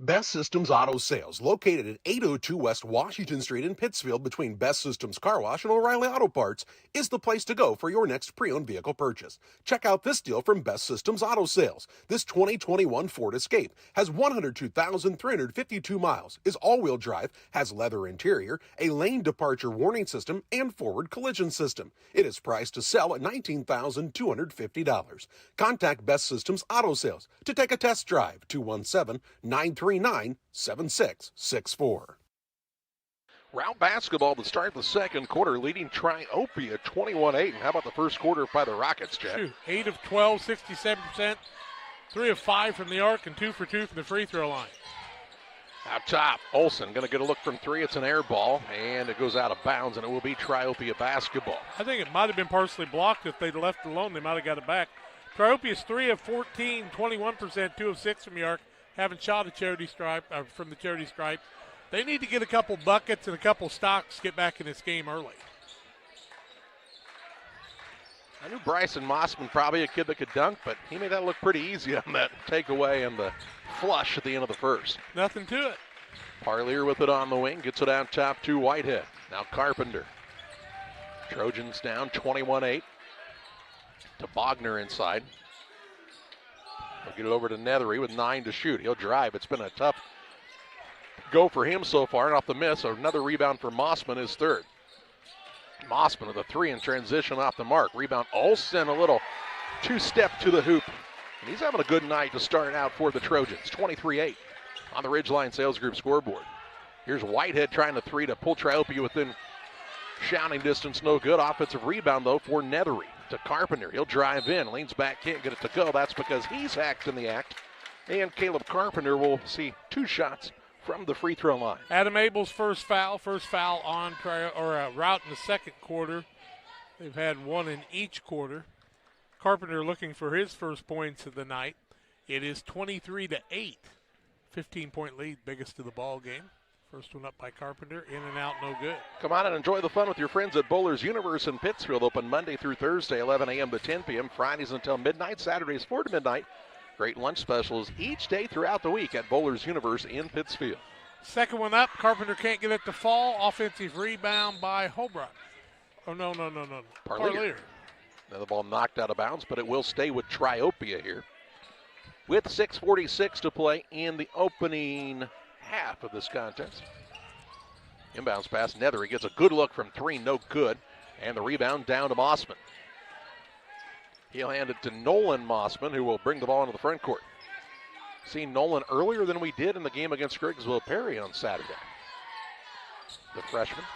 Best Systems Auto Sales, located at 802 West Washington Street in Pittsfield between Best Systems Car Wash and O'Reilly Auto Parts, is the place to go for your next pre-owned vehicle purchase. Check out this deal from Best Systems Auto Sales. This 2021 Ford Escape has 102,352 miles, is all-wheel drive, has leather interior, a lane departure warning system, and forward collision system. It is priced to sell at $19,250. Contact Best Systems Auto Sales to take a test drive. 217-939-7664. Routt basketball to start the second quarter, leading Triopia 21-8. And how about the first quarter by the Rockets, Jack? 8 of 12, 67%, 3 of 5 from the arc, and 2 for 2 from the free throw line. Out top, Olsen going to get a look from three. It's an air ball, and it goes out of bounds, and it will be Triopia basketball. I think it might have been partially blocked. If they'd left it alone, they might have got it back. Triopia's 3 of 14, 21%, 2 of 6 from the arc. Haven't shot a charity stripe from the charity stripe. They need to get a couple buckets and a couple stocks to get back in this game early. I knew Bryson Mossman, probably a kid that could dunk, but he made that look pretty easy on that takeaway and the flush at the end of the first. Nothing to it. Parlier with it on the wing, gets it out top to Whitehead. Now Carpenter. Trojans down 21-8 to Bogner inside. He'll get it over to Nethery with 9 to shoot. He'll drive. It's been a tough go for him so far, and off the miss, another rebound for Mossman, his third. Mossman with a 3 in transition off the mark. Rebound Olsen, a little two-step to the hoop. And he's having a good night to start out for the Trojans. 23-8 on the Ridgeline Sales Group scoreboard. Here's Whitehead trying to 3 to pull Triopia within shouting distance. No good. Offensive rebound, though, for Nethery. To Carpenter. He'll drive in, leans back, can't get it to go. That's because he's hacked in the act. And Caleb Carpenter will see 2 shots from the free throw line. Adam Abel's first foul on Routt in the second quarter. They've had 1 in each quarter. Carpenter looking for his first points of the night. It is 23-8. 15-point lead, biggest of the ball game. First one up by Carpenter, in and out, no good. Come on and enjoy the fun with your friends at Bowler's Universe in Pittsfield. Open Monday through Thursday, 11 a.m. to 10 p.m. Fridays until midnight, Saturdays 4 to midnight. Great lunch specials each day throughout the week at Bowler's Universe in Pittsfield. Second one up, Carpenter can't get it to fall. Offensive rebound by Holbrook. Oh, no. Parlier. Now the ball knocked out of bounds, but it will stay with Triopia here. With 6:46 to play in the opening half of this contest. Inbounds pass, Nethery gets a good look from 3, no good. And the rebound down to Mossman. He'll hand it to Nolan Mossman, who will bring the ball into the front court. Seen Nolan earlier than we did in the game against Grigsville Perry on Saturday. The freshman.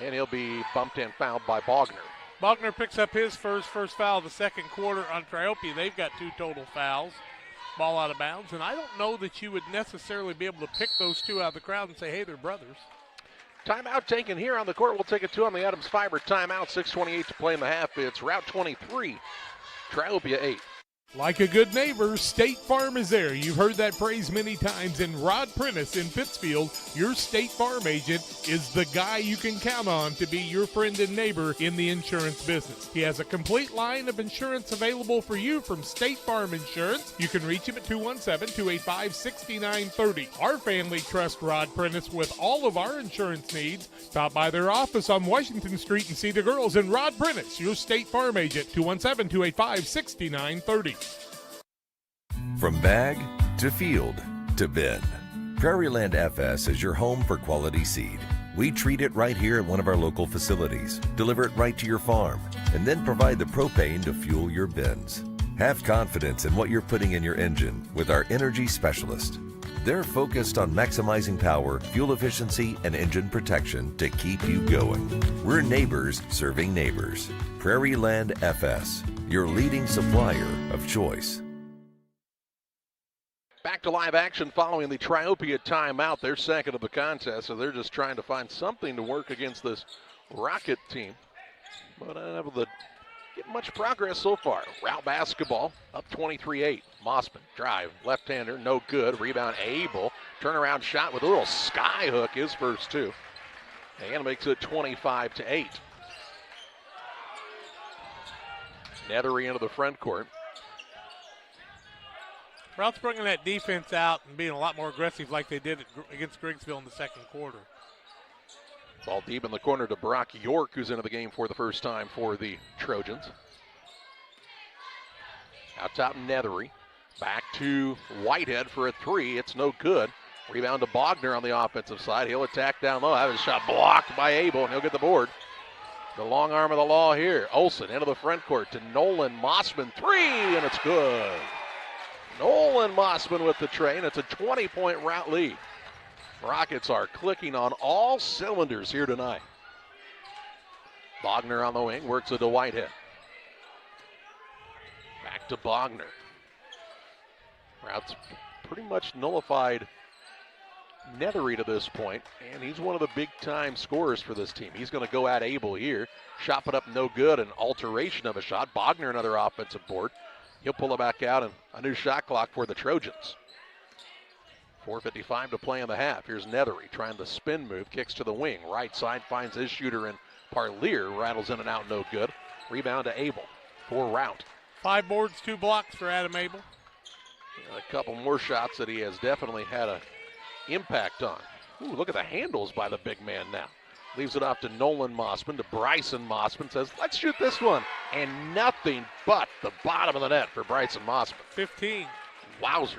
And he'll be bumped and fouled by Bogner. Bogner picks up his first foul of the second quarter on Triopia. They've got 2 total fouls. Ball out of bounds, and I don't know that you would necessarily be able to pick those 2 out of the crowd and say, hey, they're brothers. Timeout taken here on the court. We'll take it 2 on the Adams Fiber timeout. 6:28 to play in the half. It's Routt 23, Triopia 8. Like a good neighbor, State Farm is there. You've heard that phrase many times. And Rod Prentice in Pittsfield, your State Farm agent, is the guy you can count on to be your friend and neighbor in the insurance business. He has a complete line of insurance available for you from State Farm Insurance. You can reach him at 217-285-6930. Our family trusts Rod Prentice with all of our insurance needs. Stop by their office on Washington Street and see the girls. And Rod Prentice, your State Farm agent, 217-285-6930. From bag to field to bin, Prairieland FS is your home for quality seed. We treat it right here at one of our local facilities, deliver it right to your farm, and then provide the propane to fuel your bins. Have confidence in what you're putting in your engine with our energy specialist. They're focused on maximizing power, fuel efficiency, and engine protection to keep you going. We're neighbors serving neighbors. Prairieland FS, your leading supplier of choice. Back to live action following the Triopia timeout. They're second of the contest, so they're just trying to find something to work against this Rocket team. But unable to get much progress so far. Routt basketball up 23-8. Mossman drive, left-hander, no good. Rebound Abel. Turnaround shot with a little sky hook, his first 2. And makes it 25-8. Nethery into the front court. Routt's bringing that defense out and being a lot more aggressive like they did against Griggsville in the second quarter. Ball deep in the corner to Brock York, who's into the game for the first time for the Trojans. Out top, Nethery. Back to Whitehead for a three. It's no good. Rebound to Bogner on the offensive side. He'll attack down low. Have his shot blocked by Abel, and he'll get the board. The long arm of the law here. Olsen into the front court to Nolan Mossman. Three, and it's good. Nolan Mossman with the train. It's a 20-point Routt lead. Rockets are clicking on all cylinders here tonight. Bogner on the wing, works it to Whitehead. Back to Bogner. Rout's pretty much nullified Nethery to this point, and he's one of the big-time scorers for this team. He's going to go at Abel here. Shot put up no good, an alteration of a shot. Bogner another offensive board. He'll pull it back out, and a new shot clock for the Trojans. 4:55 to play in the half. Here's Nethery trying the spin move, kicks to the wing. Right side finds his shooter in Parlier, rattles in and out, no good. Rebound to Abel for Routt. 5 boards, 2 blocks for Adam Abel. And a couple more shots that he has definitely had an impact on. Ooh, look at the handles by the big man now. Leaves it off to Nolan Mossman, to Bryson Mossman. Says, let's shoot this one. And nothing but the bottom of the net for Bryson Mossman. 15. Wowzers.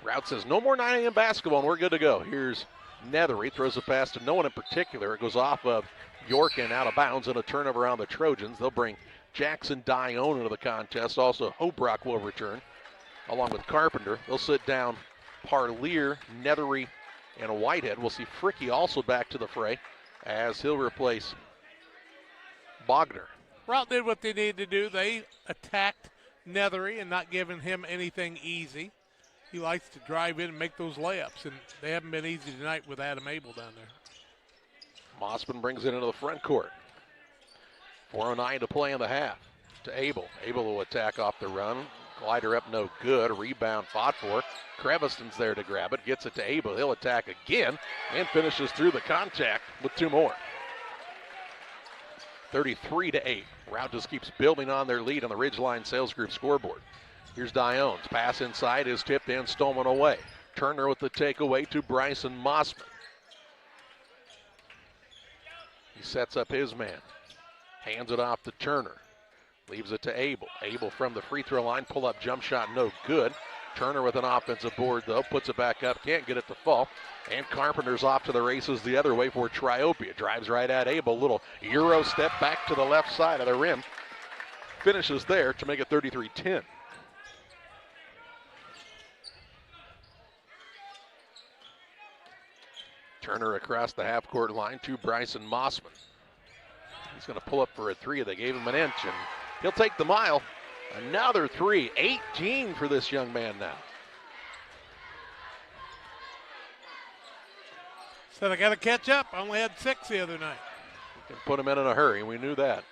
Routt says, no more 9 a.m. basketball, and we're good to go. Here's Nethery, throws a pass to no one in particular. It goes off of York and out of bounds, and a turnover on the Trojans. They'll bring Jackson Dione into the contest. Also, Hobrock will return, along with Carpenter. They'll sit down Parlier, Nethery, and Whitehead. We'll see Fricky also back to the fray as he'll replace Bogner. Routt did what they needed to do. They attacked Nethery and not giving him anything easy. He likes to drive in and make those layups, and they haven't been easy tonight with Adam Abel down there. Mossman brings it into the front court. 4:09 to play in the half. To Abel. Abel will attack off the run. Glider up, no good. Rebound fought for. Creviston's there to grab it. Gets it to Abel. He'll attack again and finishes through the contact with 2 more. 33-8. Routt just keeps building on their lead on the Ridgeline Sales Group scoreboard. Here's Dion's pass inside is tipped and stolen away. Turner with the takeaway to Bryson Mossman. He sets up his man. Hands it off to Turner. Leaves it to Abel. Abel from the free throw line. Pull up jump shot, no good. Turner with an offensive board, though. Puts it back up. Can't get it to fall. And Carpenter's off to the races the other way for Triopia. Drives right at Abel. Little Euro step back to the left side of the rim. Finishes there to make it 33-10. Turner across the half-court line to Bryson Mossman. He's going to pull up for a three. They gave him an inch, and he'll take the mile. Another three. 18 for this young man now. Said I got to catch up. I only had 6 the other night. We can put him in a hurry. We knew that.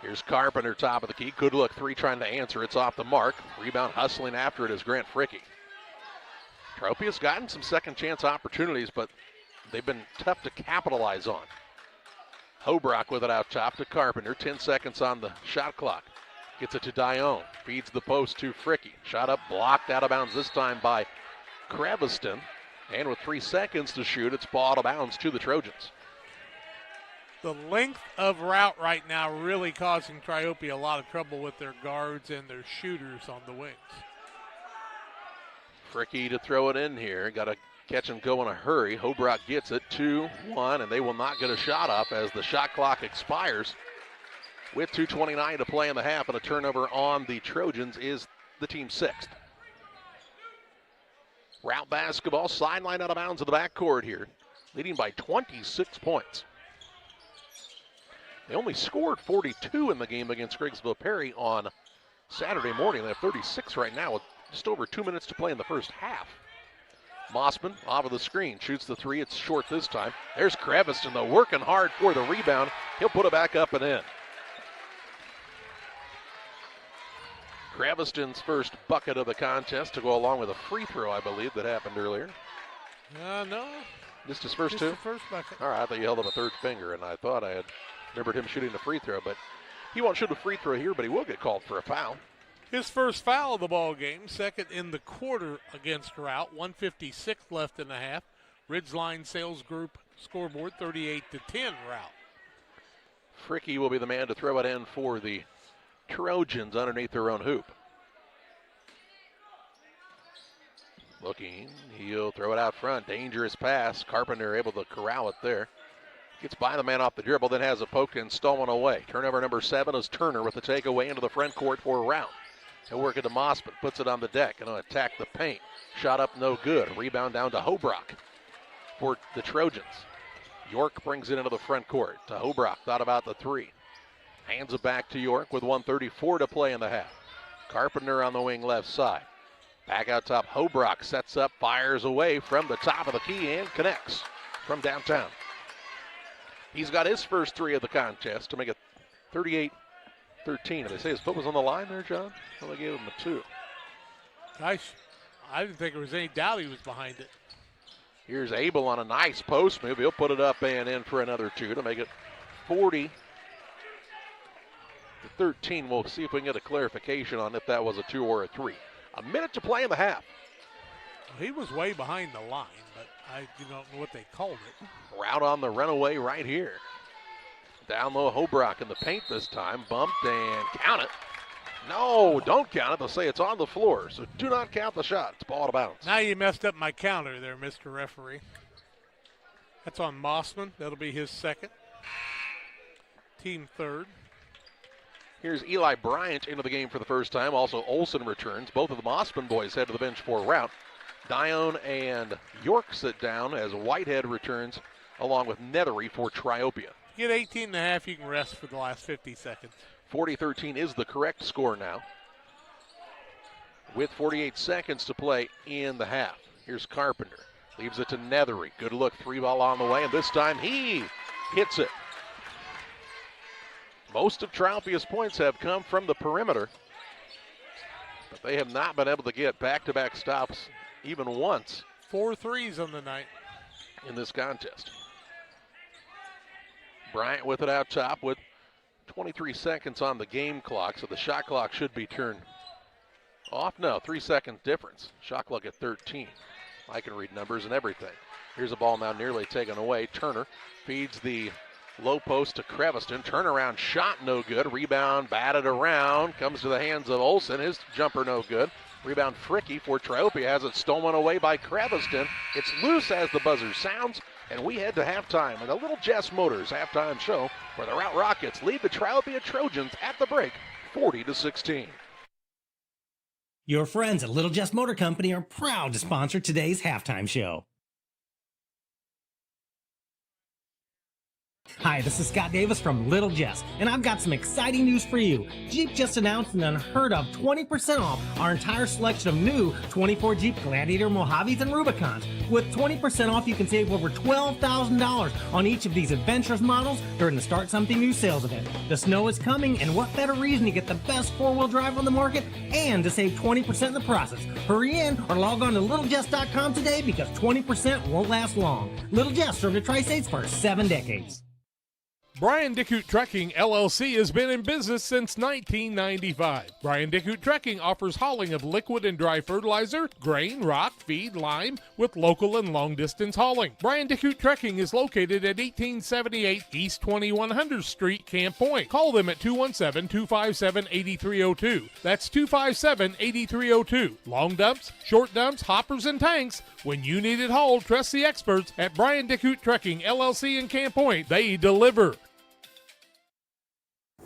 Here's Carpenter, top of the key. Good look. 3 trying to answer. It's off the mark. Rebound hustling after it is Grant Fricky. Triopia's gotten some second chance opportunities, but they've been tough to capitalize on. Hobrock with it out top to Carpenter. 10 seconds on the shot clock. Gets it to Dione. Feeds the post to Fricky. Shot up, blocked out of bounds this time by Creviston. And with 3 seconds to shoot, it's ball out of bounds to the Trojans. The length of Routt right now really causing Triopia a lot of trouble with their guards and their shooters on the wings. Fricky to throw it in here. Got to catch and go in a hurry. Hobrock gets it, 2-1, and they will not get a shot off as the shot clock expires. With 2:29 to play in the half, and a turnover on the Trojans is the team's 6th. Routt basketball, sideline out of bounds in the backcourt here, leading by 26 points. They only scored 42 in the game against Griggsville Perry on Saturday morning. They have 36 right now with just over 2 minutes to play in the first half. Mossman off of the screen, shoots the 3. It's short this time. There's Creviston, though, working hard for the rebound. He'll put it back up and in. Creviston's first bucket of the contest to go along with a free throw, I believe, that happened earlier. No. Just his first Just two? the first bucket. All right, I thought you held up a third finger, and I thought I had remembered him shooting the free throw, but he won't shoot a free throw here, but he will get called for a foul. His first foul of the ball game, second in the quarter against Routt. 1:56 left in the half. Ridgeline Sales Group scoreboard 38-10 Routt. Fricky will be the man to throw it in for the Trojans underneath their own hoop. Looking, he'll throw it out front. Dangerous pass. Carpenter able to corral it there. Gets by the man off the dribble, then has it poked and stolen away. Turnover number 7 is Turner with the takeaway into the front court for Routt. He'll work it to Mossman, puts it on the deck, and attack the paint. Shot up, no good. Rebound down to Hobrock for the Trojans. York brings it into the front court to Hobrock, thought about the three. Hands it back to York with 1:34 to play in the half. Carpenter on the wing left side. Back out top, Hobrock sets up, fires away from the top of the key and connects from downtown. He's got his first three of the contest to make it 38-13. Did they say his foot was on the line there, John? Well, they gave him a 2. Nice. I didn't think there was any doubt he was behind it. Here's Abel on a nice post move. He'll put it up and in for another 2 to make it 40-13. We'll see if we can get a clarification on if that was a 2 or a 3. A minute to play in the half. He was way behind the line, but I don't know what they called it. Routt on the runaway right here. Down low, Hobrock in the paint this time. Bumped and count it. No, don't count it. They'll say it's on the floor, so do not count the shot. It's ball out of bounds. Now you messed up my counter there, Mr. Referee. That's on Mossman. That'll be his second. Team third. Here's Eli Bryant into the game for the first time. Also Olsen returns. Both of the Mossman boys head to the bench for Routt. Dione and York sit down as Whitehead returns along with Nethery for Triopia. You get 18 and a half, you can rest for the last 50 seconds. 40-13 is the correct score now, with 48 seconds to play in the half. Here's Carpenter. Leaves it to Nethery. Good look, 3-ball on the way, and this time he hits it. Most of Triopia's points have come from the perimeter, but they have not been able to get back-to-back stops even once. 4 threes on the night in this contest. Bryant with it out top with 23 seconds on the game clock, so the shot clock should be turned off. No, 3 second difference. Shot clock at 13. I can read numbers and everything. Here's a ball now nearly taken away. Turner feeds the low post to Creviston. Turnaround shot no good. Rebound batted around. Comes to the hands of Olsen. His jumper no good. Rebound Fricky for Triopia. Has it stolen away by Creviston. It's loose as the buzzer sounds. And we head to halftime with a Little Jess Motors halftime show where the Routt Rockets lead the Triopia Trojans at the break 40-16. Your friends at Little Jess Motor Company are proud to sponsor today's halftime show. Hi, this is Scott Davis from Little Jess, and I've got some exciting news for you. Jeep just announced an unheard of 20% off our entire selection of new 24 Jeep Gladiator Mojaves and Rubicons. With 20% off, you can save over $12,000 on each of these adventurous models during the Start Something New sales event. The snow is coming, and what better reason to get the best four-wheel drive on the market and to save 20% in the process. Hurry in or log on to littlejess.com today because 20% won't last long. Little Jess served the Tri-States for 7 decades. Brian Dickut Trucking, LLC has been in business since 1995. Brian Dickut Trucking offers hauling of liquid and dry fertilizer, grain, rock, feed, lime, with local and long-distance hauling. Brian Dickut Trucking is located at 1878 East 2100 Street, Camp Point. Call them at 217-257-8302. That's 257-8302. Long dumps, short dumps, hoppers, and tanks. When you need it hauled, trust the experts at Brian Dickut Trucking, LLC in Camp Point. They deliver.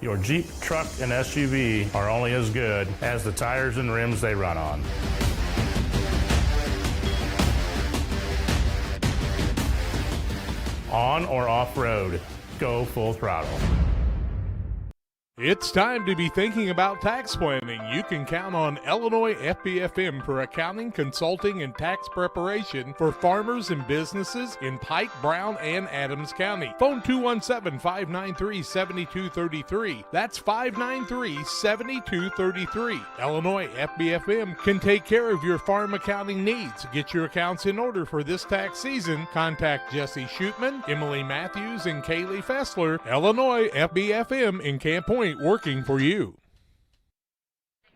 Your Jeep, truck, and SUV are only as good as the tires and rims they run on. On or off-road, go full throttle. It's time to be thinking about tax planning. You can count on Illinois FBFM for accounting, consulting, and tax preparation for farmers and businesses in Pike, Brown, and Adams County. Phone 217-593-7233. That's 593-7233. Illinois FBFM can take care of your farm accounting needs. Get your accounts in order for this tax season. Contact Jesse Shootman, Emily Matthews, and Kaylee Fessler. Illinois FBFM in Camp Point, working for you.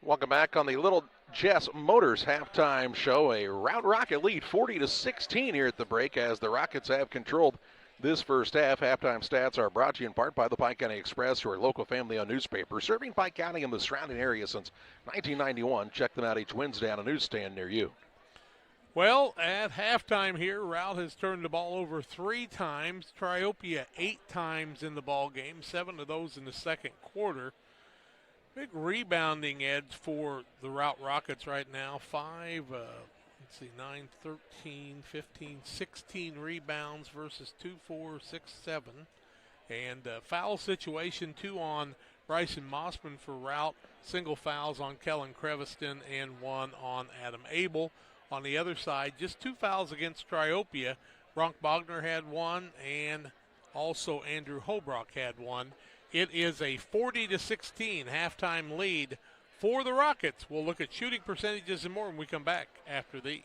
Welcome back on the Little Jess Motors halftime show. A Routt Rocket lead 40-16 here at the break as the Rockets have controlled this first half. Halftime stats are brought to you in part by the Pike County Express, your local family-owned newspaper, serving Pike County and the surrounding area since 1991. Check them out each Wednesday on a newsstand near you. Well, at halftime here, Routt has turned the ball over 3 times. Triopia 8 times in the ball game, 7 of those in the second quarter. Big rebounding edge for the Routt Rockets right now. 9, 13, 15, 16 rebounds versus 2, 4, 6, 7. And foul situation, 2 on Bryson Mossman for Routt. Single fouls on Kellen Creviston and 1 on Adam Abel. On the other side, just 2 fouls against Triopia. Bronk Bogner had 1, and also Andrew Holbrook had 1. It is a 40-16 halftime lead for the Rockets. We'll look at shooting percentages and more when we come back after these.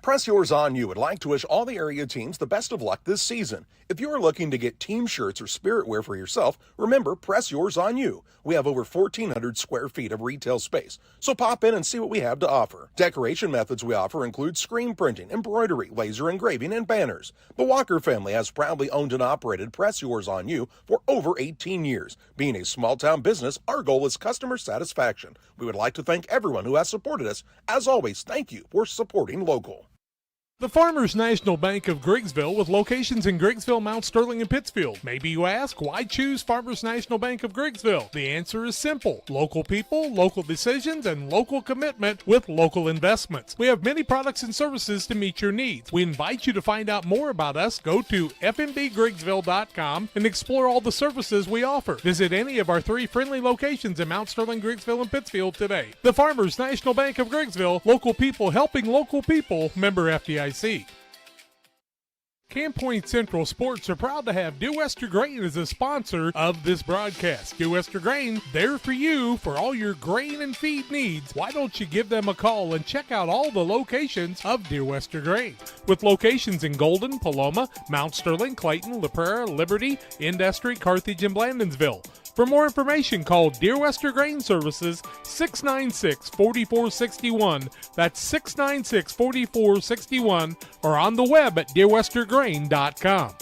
Press Yours On You would like to wish all the area teams the best of luck this season. If you are looking to get team shirts or spirit wear for yourself, remember Press Yours On You. We have over 1,400 square feet of retail space, so pop in and see what we have to offer. Decoration methods we offer include screen printing, embroidery, laser engraving, and banners. The Walker family has proudly owned and operated Press Yours On You for over 18 years. Being a small-town business, our goal is customer satisfaction. We would like to thank everyone who has supported us. As always, thank you for supporting local. The Farmers National Bank of Griggsville, with locations in Griggsville, Mount Sterling, and Pittsfield. Maybe you ask, why choose Farmers National Bank of Griggsville? The answer is simple. Local people, local decisions, and local commitment with local investments. We have many products and services to meet your needs. We invite you to find out more about us. Go to fmbgriggsville.com and explore all the services we offer. Visit any of our 3 friendly locations in Mount Sterling, Griggsville, and Pittsfield today. The Farmers National Bank of Griggsville, local people helping local people, member FDIC. Camp Point Central Sports are proud to have Dear Wester Grain as a sponsor of this broadcast. Dear Wester Grain, there for you for all your grain and feed needs. Why don't you give them a call and check out all the locations of Dear Wester Grain? With locations in Golden, Paloma, Mount Sterling, Clayton, La Prairie, Liberty, Industry, Carthage, and Blandonsville. For more information, call Dear Wester Grain Services 696-4461. That's 696-4461, or on the web at dearwestergrain.com.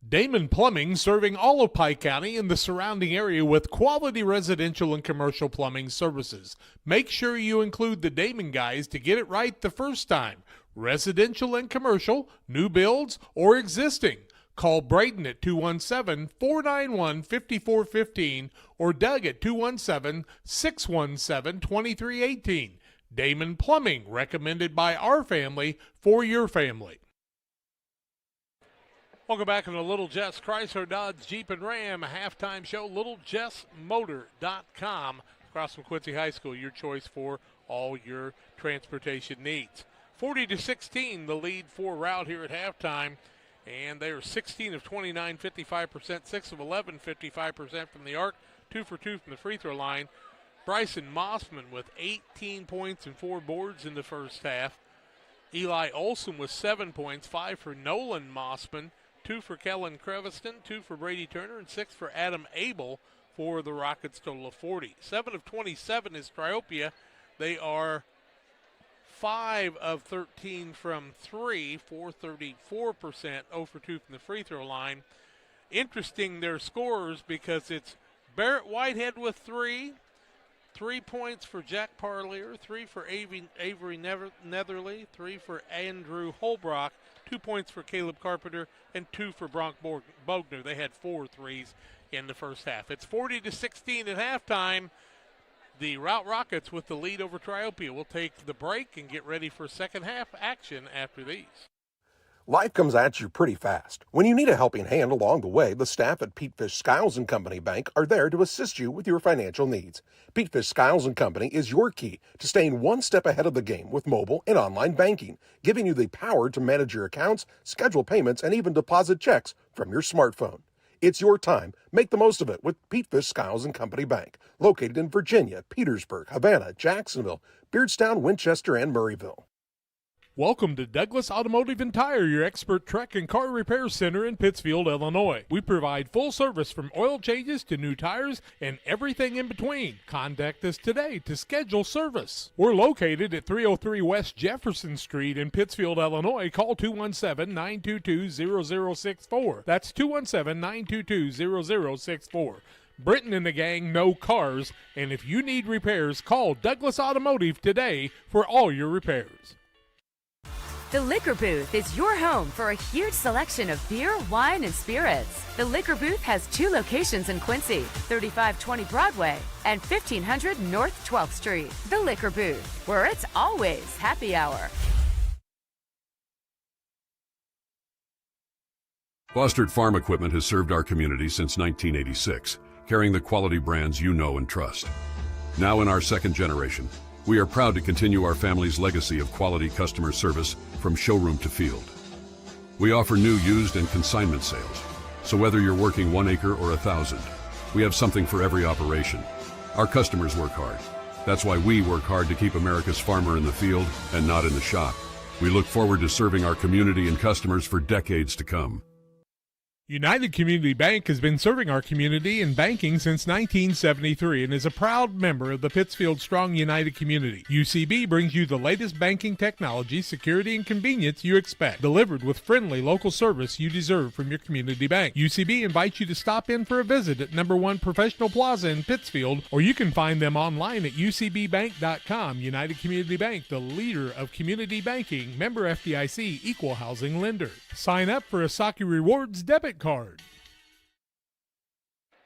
Damon Plumbing, serving all of Pike County and the surrounding area with quality residential and commercial plumbing services. Make sure you include the Damon guys to get it right the first time. Residential and commercial, new builds, or existing. Call Braden at 217-491-5415 or Doug at 217-617-2318. Damon Plumbing, recommended by our family for your family. Welcome back to the Little Jess Chrysler Dodge Jeep and Ram halftime show. LittleJessMotor.com. Across from Quincy High School, your choice for all your transportation needs. 40-16, the lead for Routt here at halftime. And they are 16 of 29, 55%, 6 of 11, 55% from the arc, 2 for 2 from the free throw line. Bryson Mossman with 18 points and 4 boards in the first half. Eli Olson with 7 points, 5 for Nolan Mossman, 2 for Kellen Creviston, 2 for Brady Turner, and 6 for Adam Abel for the Rockets, total of 40. 7 of 27 is Triopia. They are 5 of 13 from 3, 34%, 0 for 2 from the free throw line. Interesting, their scores, because it's Barrett Whitehead with 3 points for Jack Parlier, 3 for Avery Netherly, 3 for Andrew Holbrook, 2 points for Caleb Carpenter, and 2 for Bronk Bogner. They had 4 threes in the first half. It's 40-16 at halftime. The Routt Rockets with the lead over Triopia. We'll take the break and get ready for second half action after these. Life comes at you pretty fast. When you need a helping hand along the way, the staff at Petefish Skiles & Company Bank are there to assist you with your financial needs. Petefish Skiles & Company is your key to staying one step ahead of the game with mobile and online banking, giving you the power to manage your accounts, schedule payments, and even deposit checks from your smartphone. It's your time. Make the most of it with Petefish Skiles & Company Bank, located in Virginia, Petersburg, Havana, Jacksonville, Beardstown, Winchester, and Murrayville. Welcome to Douglas Automotive and Tire, your expert truck and car repair center in Pittsfield, Illinois. We provide full service from oil changes to new tires and everything in between. Contact us today to schedule service. We're located at 303 West Jefferson Street in Pittsfield, Illinois. Call 217-922-0064. That's 217-922-0064. Britton and the gang know cars, and if you need repairs, call Douglas Automotive today for all your repairs. The Liquor Booth is your home for a huge selection of beer, wine, and spirits. The Liquor Booth has 2 locations in Quincy, 3520 Broadway and 1500 North 12th Street. The Liquor Booth, where it's always happy hour. Fostered Farm Equipment has served our community since 1986, carrying the quality brands you know and trust. Now in our second generation, we are proud to continue our family's legacy of quality customer service from showroom to field. We offer new, used, and consignment sales, so whether you're working 1 acre or 1,000, we have something for every operation. Our customers work hard. That's why we work hard to keep America's farmer in the field and not in the shop. We look forward to serving our community and customers for decades to come. United Community Bank has been serving our community in banking since 1973 and is a proud member of the Pittsfield Strong United community. UCB brings you the latest banking technology, security, and convenience you expect, delivered with friendly local service you deserve from your community bank. UCB invites you to stop in for a visit at number 1 Professional Plaza in Pittsfield, or you can find them online at ucbbank.com. United Community Bank, the leader of community banking, member FDIC, equal housing lender. Sign up for a Saki Rewards debit card.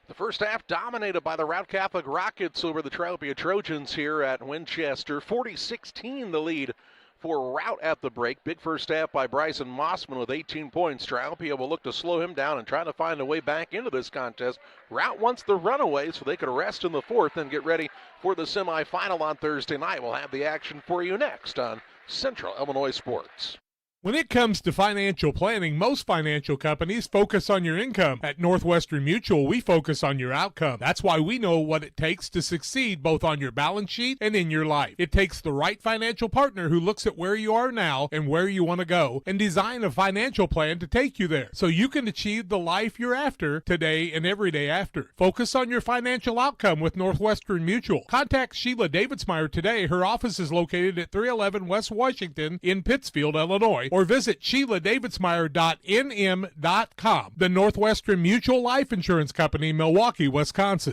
The first half dominated by the Routt Catholic Rockets over the Triopia Trojans here at Winchester. 40-16 the lead for Routt at the break. Big first half by Bryson Mossman with 18 points. Triopia will look to slow him down and try to find a way back into this contest. Routt wants the runaway so they could rest in the fourth and get ready for the semifinal on Thursday night. We'll have the action for you next on Central Illinois Sports. When it comes to financial planning, most financial companies focus on your income. At Northwestern Mutual, we focus on your outcome. That's why we know what it takes to succeed both on your balance sheet and in your life. It takes the right financial partner who looks at where you are now and where you want to go and design a financial plan to take you there so you can achieve the life you're after today and every day after. Focus on your financial outcome with Northwestern Mutual. Contact Sheila Davidsmeyer today. Her office is located at 311 West Washington in Pittsfield, Illinois, or visit SheilaDavidsmeyer.nm.com. The Northwestern Mutual Life Insurance Company, Milwaukee, Wisconsin.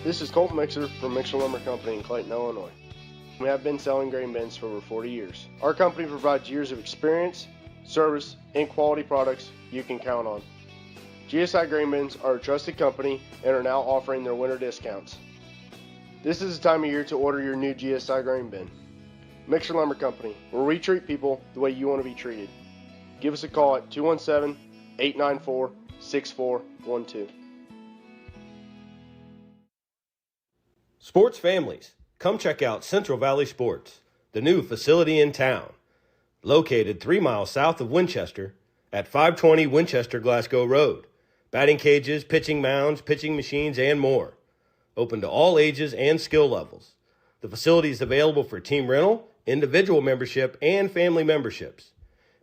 This is Colt Mixer from Mixer Lumber Company in Clayton, Illinois. We have been selling grain bins for over 40 years. Our company provides years of experience, service, and quality products you can count on. GSI Grain Bins are a trusted company and are now offering their winter discounts. This is the time of year to order your new GSI grain bin. Mixer Lumber Company, where we treat people the way you want to be treated. Give us a call at 217-894-6412. Sports families, come check out Central Valley Sports, the new facility in town. Located 3 miles south of Winchester at 520 Winchester Glasgow Road. Batting cages, pitching mounds, pitching machines, and more. Open to all ages and skill levels. The facility is available for team rental, individual membership, and family memberships.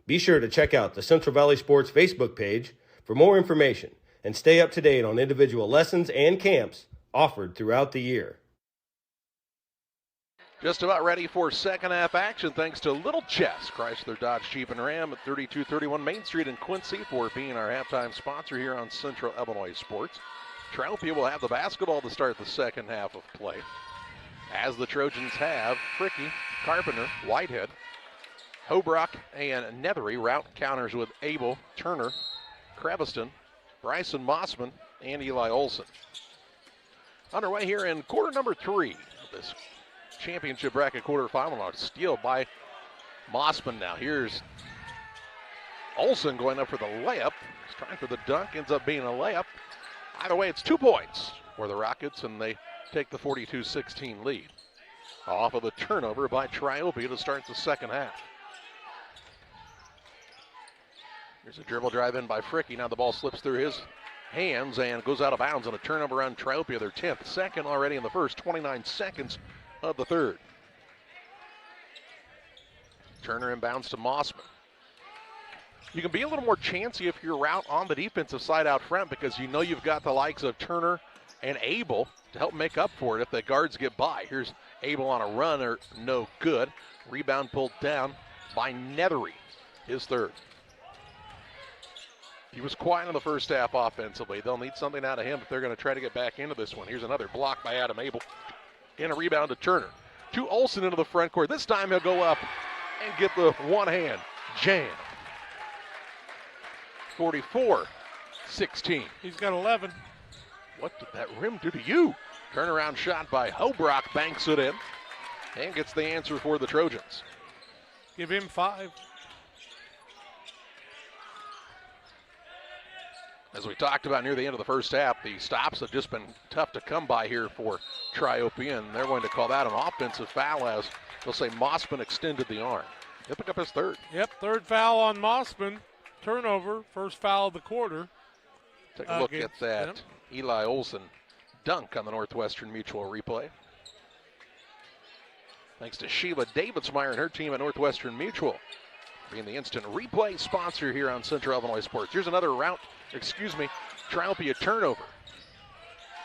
Be sure to check out the Central Valley Sports Facebook page for more information and stay up to date on individual lessons and camps offered throughout the year. Just about ready for second half action thanks to Little Chess, Chrysler, Dodge, Jeep, and Ram at 3231 Main Street in Quincy for being our halftime sponsor here on Central Illinois Sports. Triopia will have the basketball to start the second half of play, as the Trojans have Fricky, Carpenter, Whitehead, Hobrock, and Nethery. Routt counters with Abel, Turner, Creviston, Bryson Mossman, and Eli Olson. Underway here in quarter number 3 of this championship bracket quarterfinal. A steal by Mossman now. Here's Olsen going up for the layup. He's trying for the dunk, ends up being a layup. Either way, it's 2 points for the Rockets, and they take the 42-16 lead. Off of the turnover by Triopia to start the second half. Here's a dribble drive in by Fricky. Now the ball slips through his hands and goes out of bounds on a turnover on Triopia, their 10th. Second already in the first, 29 seconds of the third. Turner inbounds to Mossman. You can be a little more chancy if you're Routt on the defensive side out front because you know you've got the likes of Turner and Abel to help make up for it if the guards get by. Here's Abel on a run, no good. Rebound pulled down by Nethery, his third. He was quiet in the first half offensively. They'll need something out of him if they're going to try to get back into this one. Here's another block by Adam Abel. And a rebound to Turner. To Olsen into the front court. This time he'll go up and get the one hand jam. 44-16. He's got 11. What did that rim do to you? Turnaround shot by Hobrock, banks it in, and gets the answer for the Trojans. Give him 5. As we talked about near the end of the first half, the stops have just been tough to come by here for Triopia, and they're going to call that an offensive foul as they'll say Mossman extended the arm. He'll pick up his third. Yep, third foul on Mossman. Turnover, first foul of the quarter. Take a look at that Eli Olsen dunk on the Northwestern Mutual replay. Thanks to Sheila Davidsmeyer and her team at Northwestern Mutual, being the instant replay sponsor here on Central Illinois Sports. Here's another Triopia turnover.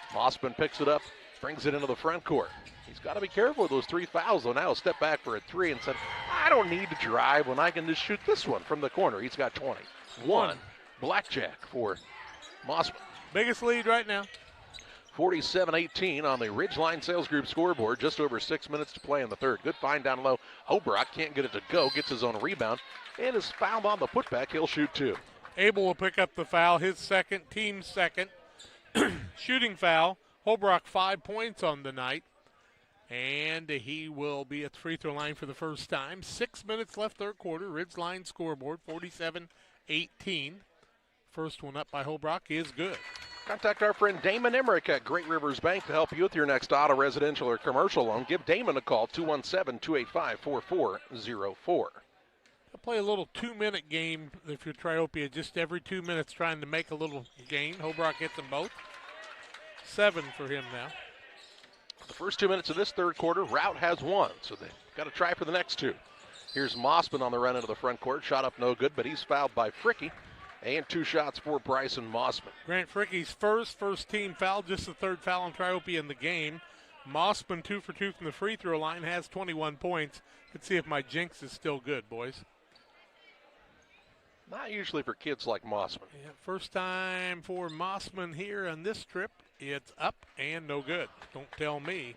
Mossman picks it up, brings it into the front court. He's got to be careful with those 3 fouls, though. Now he'll step back for a 3 and said, I don't need to drive when I can just shoot this one from the corner. He's got 21. Blackjack for Mossman. Biggest lead right now. 47-18 on the Ridgeline Sales Group scoreboard. Just over 6 minutes to play in the third. Good find down low. Hobrock can't get it to go. Gets his own rebound and is fouled on the putback. He'll shoot 2. Abel will pick up the foul, his second, team second. Shooting foul. Hobrock 5 points on the night. And he will be at the free throw line for the first time. 6 minutes left third quarter. Ridgeline scoreboard, 47-18. First one up by Hobrock is good. Contact our friend Damon Emmerich at Great Rivers Bank to help you with your next auto, residential, or commercial loan. Give Damon a call, 217-285-4404. I'll play a little 2-minute game if you're Triopia, just every 2 minutes trying to make a little gain. Hobrock gets them both. 7 for him now. The first 2 minutes of this third quarter, Routt has 1, so they've got to try for the next 2. Here's Mossman on the run into the front court. Shot up no good, but he's fouled by Fricky. And 2 shots for Bryson Mossman. Grant Fricky's first team foul, just the third foul on Triopia in the game. Mossman 2 for 2 from the free throw line, has 21 points. Let's see if my jinx is still good, boys. Not usually for kids like Mossman. Yeah, first time for Mossman here on this trip. It's up and no good. Don't tell me.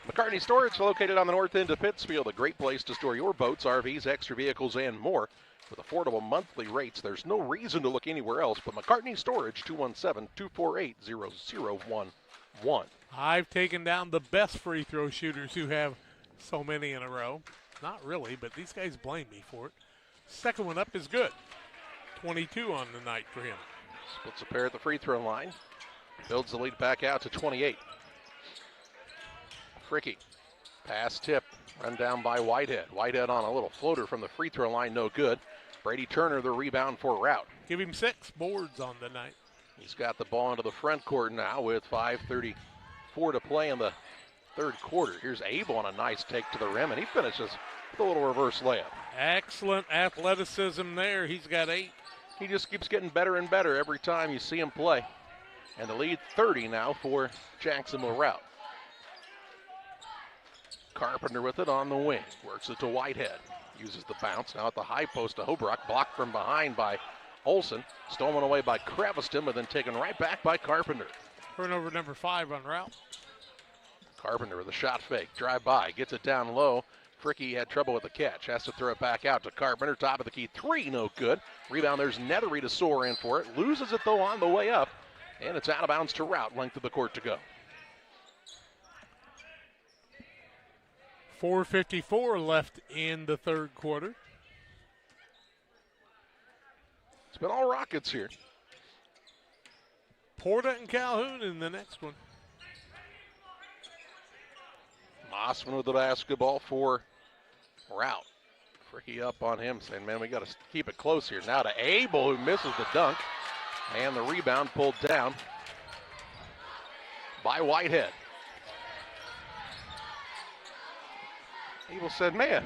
McCartney Storage, located on the north end of Pittsfield, a great place to store your boats, RVs, extra vehicles, and more. With affordable monthly rates, there's no reason to look anywhere else but McCartney Storage, 217-248-0011. I've taken down the best free throw shooters who have so many in a row. Not really, but these guys blame me for it. Second one up is good. 22 on the night for him. Splits a pair at the free throw line. Builds the lead back out to 28. Fricky. Pass tip. Run down by Whitehead. Whitehead on a little floater from the free throw line. No good. Brady Turner the rebound for Routt. Give him 6 boards on the night. He's got the ball into the front court now with 5:34 to play in the third quarter. Here's Abel on a nice take to the rim, and he finishes with a little reverse layup. Excellent athleticism there. He's got 8. He just keeps getting better and better every time you see him play. And the lead 30 now for Jacksonville Routt. Carpenter with it on the wing. Works it to Whitehead. Uses the bounce. Now at the high post to Hobrock. Blocked from behind by Olsen. Stolen away by Creveston, but then taken right back by Carpenter. Turnover number 5 on Routt. Carpenter with a shot fake. Drive by. Gets it down low. Fricky had trouble with the catch. Has to throw it back out to Carpenter. Top of the key. 3, no good. Rebound, there's Nethery to soar in for it. Loses it, though, on the way up. And it's out of bounds to Routt. Length of the court to go. 4:54 left in the third quarter. been all Rockets here. Porta and Calhoun in the next one. Mossman with the basketball for Routt. Freaky up on him, saying, man, we got to keep it close here. Now to Abel, who misses the dunk. And the rebound pulled down by Whitehead. Abel said, man,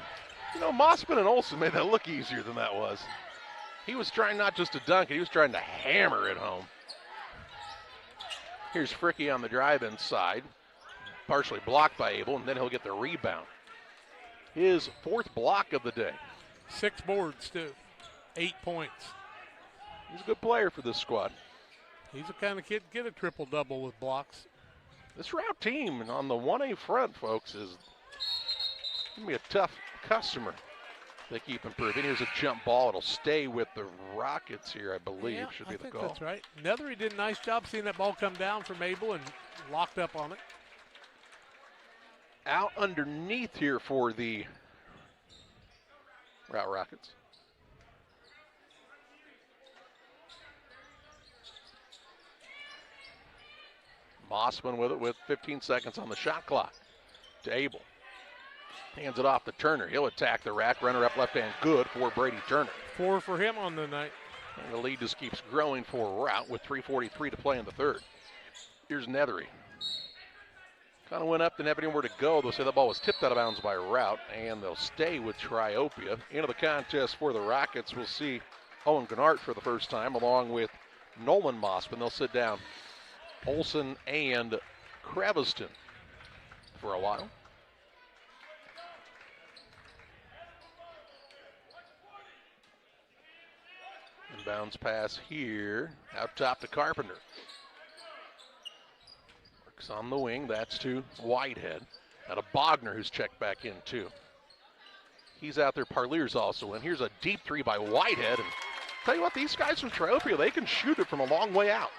you know, Mossman and Olsen made that look easier than that was. He was trying not just to dunk it, he was trying to hammer it home. Here's Fricky on the drive inside, partially blocked by Abel, and then he'll get the rebound. His 4th block of the day. 6 boards, too. 8 points. He's a good player for this squad. He's the kind of kid to get a triple-double with blocks. This Routt team on the 1A front, folks, is going to be a tough customer. They keep improving. Here's a jump ball. It'll stay with the Rockets here, I believe. Yeah, should be I the think call. that's right. Nethery did a nice job seeing that ball come down from Abel and locked up on it. Out underneath here for the Routt Rockets. Mossman with it with 15 seconds on the shot clock to Abel. Hands it off to Turner. He'll attack the rack. Runner up left hand good for Brady Turner. 4 for him on the night. And the lead just keeps growing for Routt with 3:43 to play in the third. Here's Nethery. Kind of went up, didn't have anywhere to go. They'll say the ball was tipped out of bounds by Routt, and they'll stay with Triopia. Into the contest for the Rockets, we'll see Owen Gennart for the first time, along with Nolan Mossman. They'll sit down Olsen and Creviston for a while. Inbounds pass here, out top to Carpenter. Works on the wing, that's to Whitehead. Now to Bogner, who's checked back in too. He's out there, Parlier's also in. Here's a deep 3 by Whitehead. And tell you what, these guys from Triopia, they can shoot it from a long way out.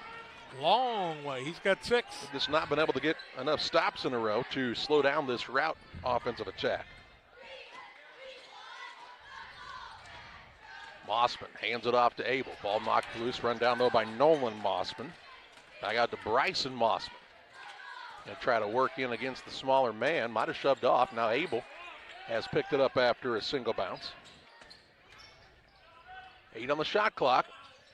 Long way, he's got 6. They've just not been able to get enough stops in a row to slow down this Routt offensive attack. Mossman hands it off to Abel. Ball knocked loose, run down though by Nolan Mossman. Back out to Bryson Mossman. And try to work in against the smaller man. Might have shoved off. Now Abel has picked it up after a single bounce. 8 on the shot clock.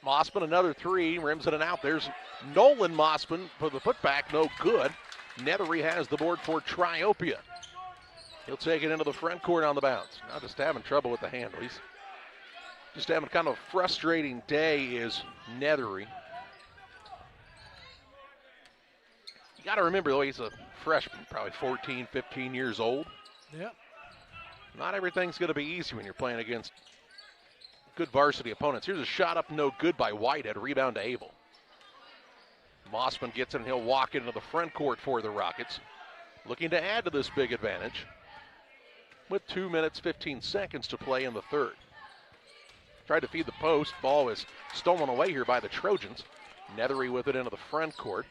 Mossman another 3, rims it and out. There's Nolan Mossman for the putback, no good. Nethery has the board for Triopia. He'll take it into the front court on the bounce. Now just having trouble with the handle. He's just having kind of a frustrating day is Nethery. You got to remember, though, he's a freshman, probably 14, 15 years old. Yep. Not everything's going to be easy when you're playing against good varsity opponents. Here's a shot up, no good by Whitehead. Rebound to Abel. Mossman gets it, and he'll walk into the front court for the Rockets. Looking to add to this big advantage with 2 minutes, 15 seconds to play in the third. Tried to feed the post. Ball is stolen away here by the Trojans. Nethery with it into the front court.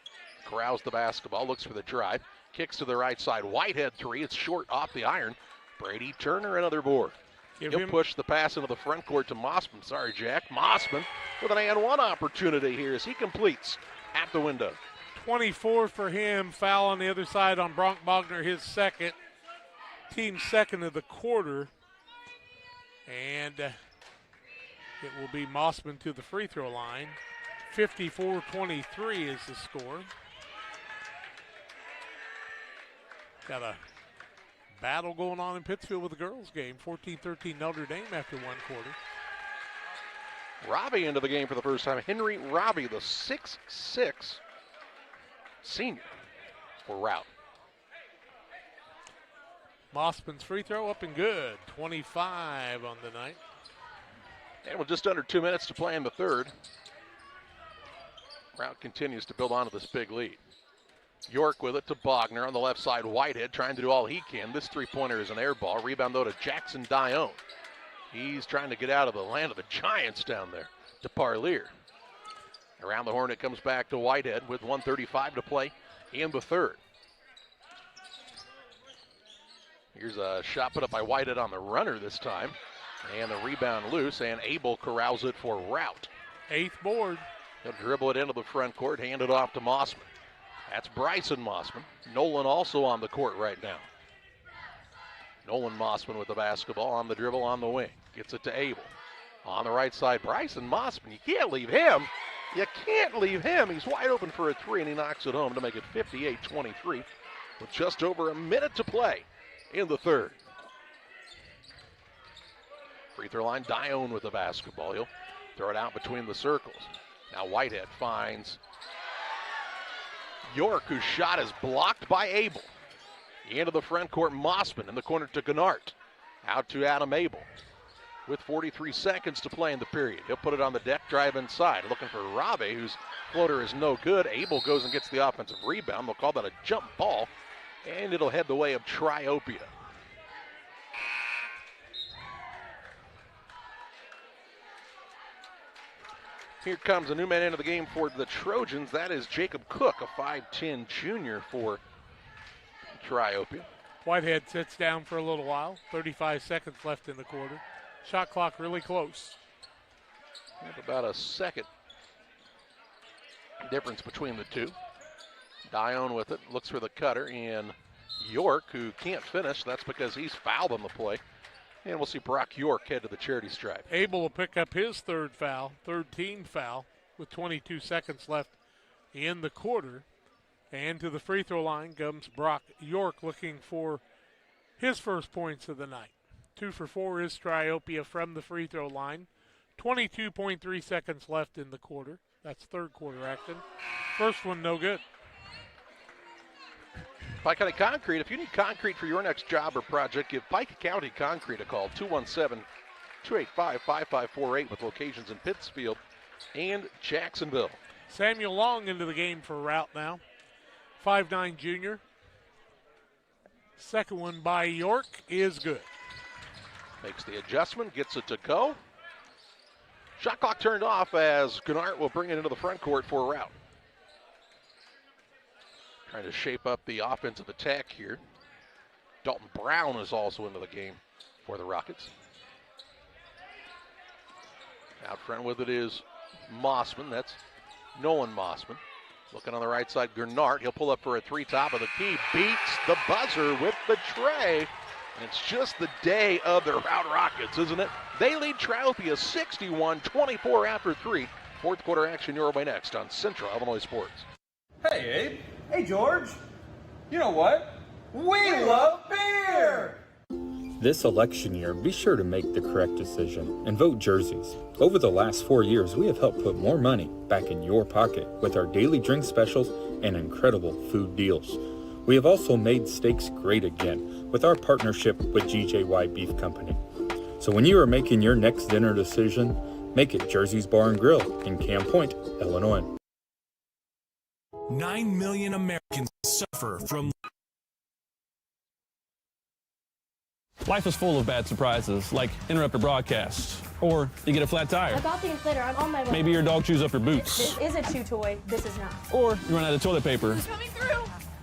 Corrals the basketball, looks for the drive. Kicks to the right side. Whitehead 3. It's short off the iron. Brady Turner another board. He'll push the pass into the front court to Mossman. Sorry, Jack. Mossman with an and one opportunity here as he completes at the window. 24 for him. Foul on the other side on Bronk Bogner, his second. Team second of the quarter. And it will be Mossman to the free throw line. 54-23 is the score. Got a battle going on in Pittsfield with the girls game. 14-13 Notre Dame after one quarter. Robbie into the game for the first time. Henry Robbie, the 6'6" senior for Routt. Mossman's free throw up and good. 25 on the night. And with just under 2 minutes to play in the third, Routt continues to build onto this big lead. York with it to Bogner on the left side. Whitehead trying to do all he can. This three-pointer is an air ball. Rebound, though, to Jackson Dione. He's trying to get out of the land of the Giants down there to Parlier. Around the horn, it comes back to Whitehead with 1:35 to play in the third. Here's a shot put up by Whitehead on the runner this time. And the rebound loose, and Abel corrals it for Routt. 8th board. He'll dribble it into the front court, hand it off to Mossman. That's Bryson Mossman. Nolan also on the court right now. Nolan Mossman with the basketball on the dribble on the wing. Gets it to Abel. On the right side, Bryson Mossman. You can't leave him. You can't leave him. He's wide open for a three, and he knocks it home to make it 58-23 with just over a minute to play in the third. Free throw line, Dione with the basketball. He'll throw it out between the circles. Now Whitehead finds York, whose shot is blocked by Abel. Into the front court, Mossman in the corner to Gennart. Out to Adam Abel with 43 seconds to play in the period. He'll put it on the deck, drive inside. Looking for Rave, whose floater is no good. Abel goes and gets the offensive rebound. They'll call that a jump ball, and it'll head the way of Triopia. Here comes a new man into the game for the Trojans. That is Jacob Cook, a 5'10 junior for Triopia. Whitehead sits down for a little while. 35 seconds left in the quarter. Shot clock really close. Have about a second difference between the two. Dione with it, looks for the cutter, and York, who can't finish. That's because he's fouled on the play. And we'll see Brock York head to the charity stripe. Abel will pick up his third team foul, with 22 seconds left in the quarter. And to the free throw line comes Brock York, looking for his first points of the night. 2 for 4 is Triopia from the free throw line. 22.3 seconds left in the quarter. That's third quarter action. First one, no good. Pike County Concrete, if you need concrete for your next job or project, give Pike County Concrete a call, 217-285-5548, with locations in Pittsfield and Jacksonville. Samuel Long into the game for Routt now. 5'9 junior. Second one by York is good. Makes the adjustment, gets it to go. Shot clock turned off as Gennart will bring it into the front court for Routt. Trying to shape up the offensive attack here. Dalton Brown is also into the game for the Rockets. Out front with it is Mossman. That's Nolan Mossman. Looking on the right side, Gennart. He'll pull up for a three, top of the key. Beats the buzzer with the tray. And it's just the day of the Routt Rockets, isn't it? They lead Triopia 61-24 after 3. Fourth quarter action your way next on Central Illinois Sports. Hey, Abe. Hey, George. You know what? We love beer! This election year, be sure to make the correct decision and vote jerseys. Over the last 4 years, we have helped put more money back in your pocket with our daily drink specials and incredible food deals. We have also made steaks great again with our partnership with GJY Beef Company. So when you are making your next dinner decision, make it Jersey's Bar and Grill in Camp Point, Illinois. 9 million Americans suffer from... Life is full of bad surprises, like interrupt a broadcast, or you get a flat tire. I bought the inflator. I'm on my way. Maybe your dog chews up your boots. This is a chew toy. This is not. Or you run out of toilet paper. Who's coming through?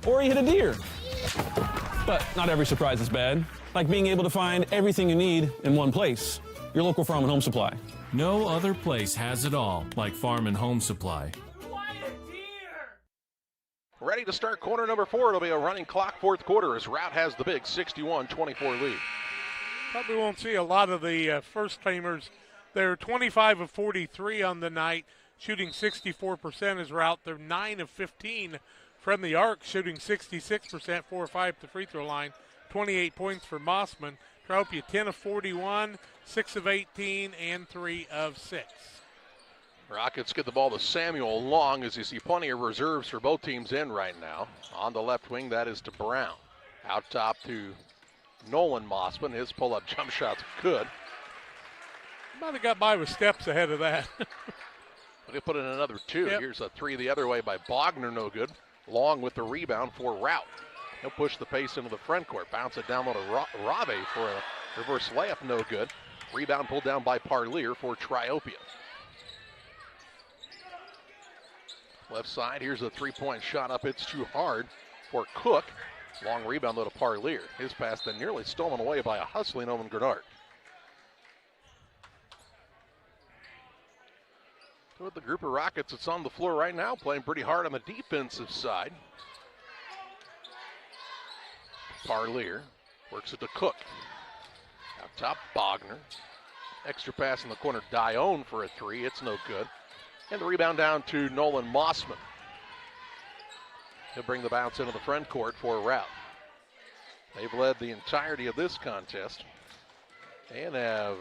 Or you hit a deer. But not every surprise is bad, like being able to find everything you need in one place. Your local Farm and Home Supply. No other place has it all like Farm and Home Supply. Ready to start quarter number 4. It'll be a running clock fourth quarter as Routt has the big 61-24 lead. Probably won't see a lot of the first-timers. They're 25 of 43 on the night, shooting 64% as Routt. They're 9 of 15 from the arc, shooting 66%, 4 of 5 to the free throw line. 28 points for Mossman. Triopia 10 of 41, 6 of 18, and 3 of 6. Rockets get the ball to Samuel Long as you see plenty of reserves for both teams in right now. On the left wing, that is to Brown. Out top to Nolan Mossman. His pull-up jump shot's good. Might have got by with steps ahead of that. But he'll put in another 2. Yep. Here's a 3 the other way by Bogner, no good. Long with the rebound for Routt. He'll push the pace into the front court. Bounce it down low to Rave for a reverse layup, no good. Rebound pulled down by Parlier for Triopia. Left side, here's a three-point shot up. It's too hard for Cook. Long rebound though to Parlier. His pass then nearly stolen away by a hustling Owen Gennart. With the group of Rockets that's on the floor right now, playing pretty hard on the defensive side. Parlier works it to Cook. Out top, Bogner. Extra pass in the corner, Dione for a three. It's no good. And the rebound down to Nolan Mossman. He'll bring the bounce into the front court for Routt. They've led the entirety of this contest and have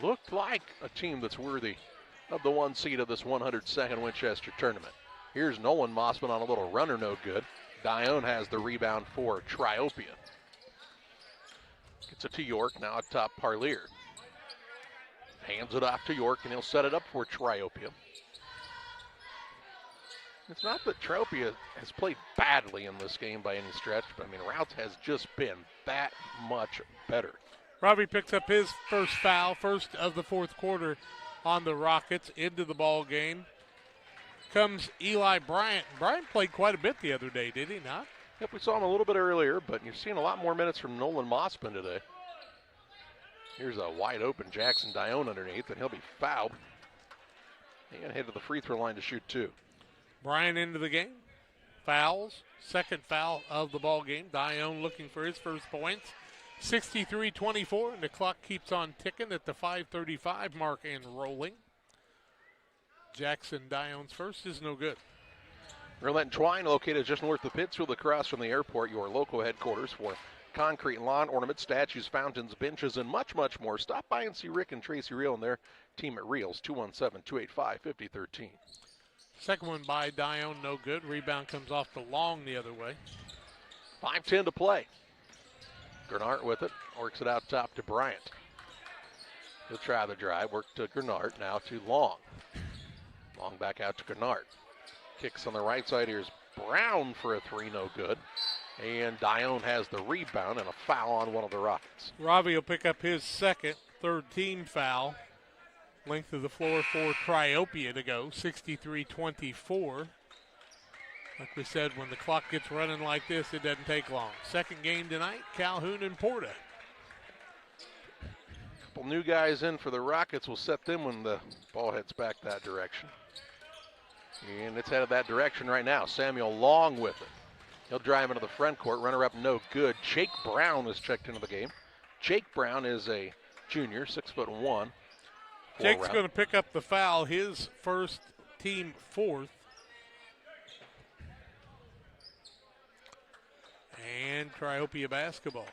looked like a team that's worthy of the 1 seed of this 102nd Winchester tournament. Here's Nolan Mossman on a little runner, no good. Dione has the rebound for Triopia. Gets it to York, now atop Parlier. Hands it off to York, and he'll set it up for Triopia. It's not that Triopia has played badly in this game by any stretch, but I mean, Routt has just been that much better. Robbie picks up his first foul, first of the fourth quarter on the Rockets. Into the ball game comes Eli Bryant. Bryant played quite a bit the other day, did he not? Yep, we saw him a little bit earlier, but you're seeing a lot more minutes from Nolan Mossman today. Here's a wide open Jackson Dione underneath, and he'll be fouled. And head to the free throw line to shoot two. Bryant into the game. Fouls. Second foul of the ball game. Dione looking for his first points. 63-24, and the clock keeps on ticking at the 5:35 mark and rolling. Jackson Dione's first is no good. Roulette and Twine, located just north of Pittsfield, across from the airport, your local headquarters for concrete and lawn ornaments, statues, fountains, benches, and much, much more. Stop by and see Rick and Tracy Reel and their team at Reels, 217-285-5013. Second one by Dione, no good. Rebound comes off the long the other way. 5:10 to play. Grenard with it, works it out top to Bryant. He'll try the drive, work to Grenard, now to Long. Long back out to Grenard. Kicks on the right side, here's Brown for a three, no good. And Dione has the rebound and a foul on one of the Rockets. Robbie will pick up his second, third team foul. Length of the floor for Triopia to go, 63-24. Like we said, when the clock gets running like this, it doesn't take long. Second game tonight, Calhoun and Porta. Couple new guys in for the Rockets will set them when the ball heads back that direction. And it's headed that direction right now. Samuel Long with it. He'll drive into the front court, runner up no good. Jake Brown is checked into the game. Jake Brown is a junior, 6'1". Jake's going to pick up the foul, his first, team fourth. And Triopia basketball.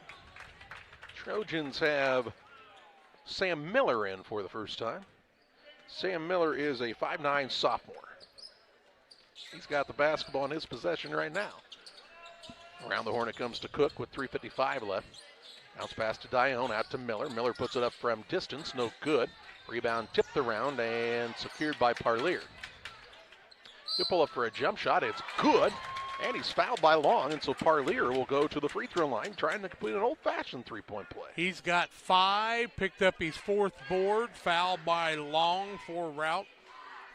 Trojans have Sam Miller in for the first time. Sam Miller is a 5'9" sophomore. He's got the basketball in his possession right now. Around the horn it comes to Cook with 3:55 left. Bounce pass to Dione, out to Miller. Miller puts it up from distance, no good. Rebound tipped around and secured by Parlier. He'll pull up for a jump shot. It's good, and he's fouled by Long, and so Parlier will go to the free throw line trying to complete an old-fashioned three-point play. He's got 5, picked up his fourth board, fouled by Long for Routt.